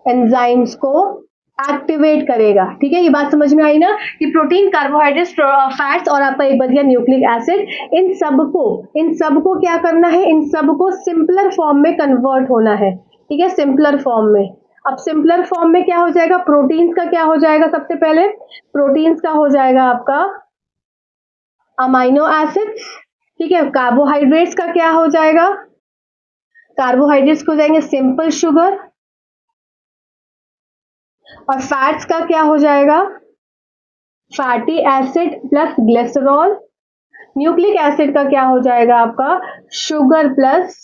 S1: एंजाइम्स को एक्टिवेट करेगा, ठीक है, ये बात समझ में आई ना, कि प्रोटीन, कार्बोहाइड्रेट, फैट्स और आपका एक बच गया न्यूक्लिक एसिड, इन सबको क्या करना है, इन सबको सिंपलर फॉर्म में कन्वर्ट होना है, ठीक है, सिंपलर फॉर्म में। अब सिंपलर फॉर्म में क्या हो जाएगा, प्रोटीन्स का क्या हो जाएगा, सबसे पहले प्रोटीन्स का हो जाएगा आपका अमाइनो एसिड्स, ठीक है, कार्बोहाइड्रेट्स का क्या हो जाएगा, कार्बोहाइड्रेट्स हो जाएंगे सिंपल शुगर, और फैट्स का क्या हो जाएगा, fatty acid plus glycerol, nucleic acid का क्या हो जाएगा आपका, शुगर प्लस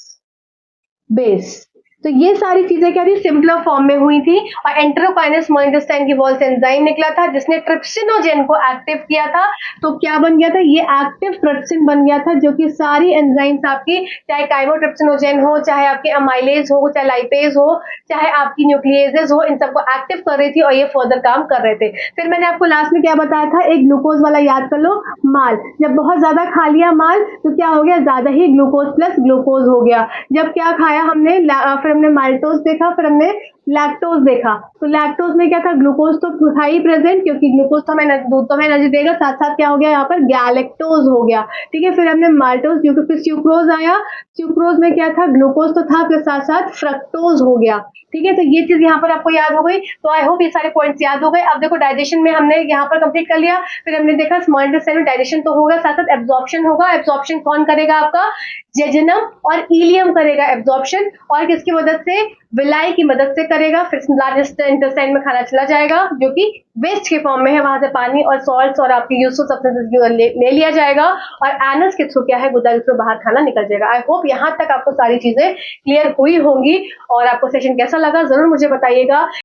S1: बेस। तो ये सारी चीजें क्या थी, सिंपलर फॉर्म में हुई थी, और एंटेरोकाइनेज स्मॉल इंटेस्टाइन की वॉल से एंजाइम निकला था जिसने ट्रिप्सिनोजेन को एक्टिव किया था, तो क्या बन गया था, ये एक्टिव ट्रिप्सिन बन गया था, जो कि सारी एंजाइम्स आपकी, चाहे काइमोट्रिप्सिनोजेन हो, चाहे आपके अमाइलेज हो, चाहे लाइपेज हो, चाहे आपकी न्यूक्लियेजेस हो, इन सबको एक्टिव कर रही थी, और ये फर्दर काम कर रहे थे। फिर मैंने आपको लास्ट में क्या बताया था, एक ग्लूकोज वाला याद कर लो, माल, जब बहुत ज्यादा खा लिया माल तो क्या हो गया, ज्यादा ही ग्लूकोज प्लस ग्लूकोज हो गया। जब क्या खाया हमने, फिर हमने माल्टोज देखा, फिर हमने लैक्टोज देखा, तो लैक्टोज में क्या था, ग्लूकोज तो था ही प्रेजेंट, क्योंकि ग्लूकोज तो हमें दूध तो हमें एनर्जी देगा, साथ साथ क्या हो गया यहाँ पर, गैलेक्टोज हो गया, ठीक है, फिर हमने माल्टोज, फिर सुक्रोज आया, सुक्रोज में क्या था, ग्लूकोज तो था, फिर साथ साथ फ्रक्टोज हो गया, ठीक है, तो ये चीज यहाँ पर आपको याद हो गई। तो आई होप ये सारे पॉइंट्स याद हो गए। अब देखो डाइजेशन में हमने यहाँ पर कंप्लीट कर लिया, फिर हमने देखा स्मॉल इंटेस्टाइन में डाइजेशन तो होगा, साथ साथ एब्जॉर्प्शन होगा, एब्जॉर्प्शन कौन करेगा, आपका जेजुनम और इलियम करेगा एब्जॉर्प्शन, और किसकी मदद से, विलाई की मदद से करेगा, फिर लार्जेस्ट इंटेस्टाइन में खाना चला जाएगा, जो कि वेस्ट के फॉर्म में है, वहां से पानी और सॉल्ट्स और आपकी यूजफुल सब्सटेंसेस ले लिया जाएगा, और एनस के थ्रू क्या है, गुदा के थ्रू बाहर खाना निकल जाएगा। आई होप यहाँ तक आपको सारी चीजें क्लियर हुई होंगी, और आपको सेशन कैसा लगा जरूर मुझे बताइएगा।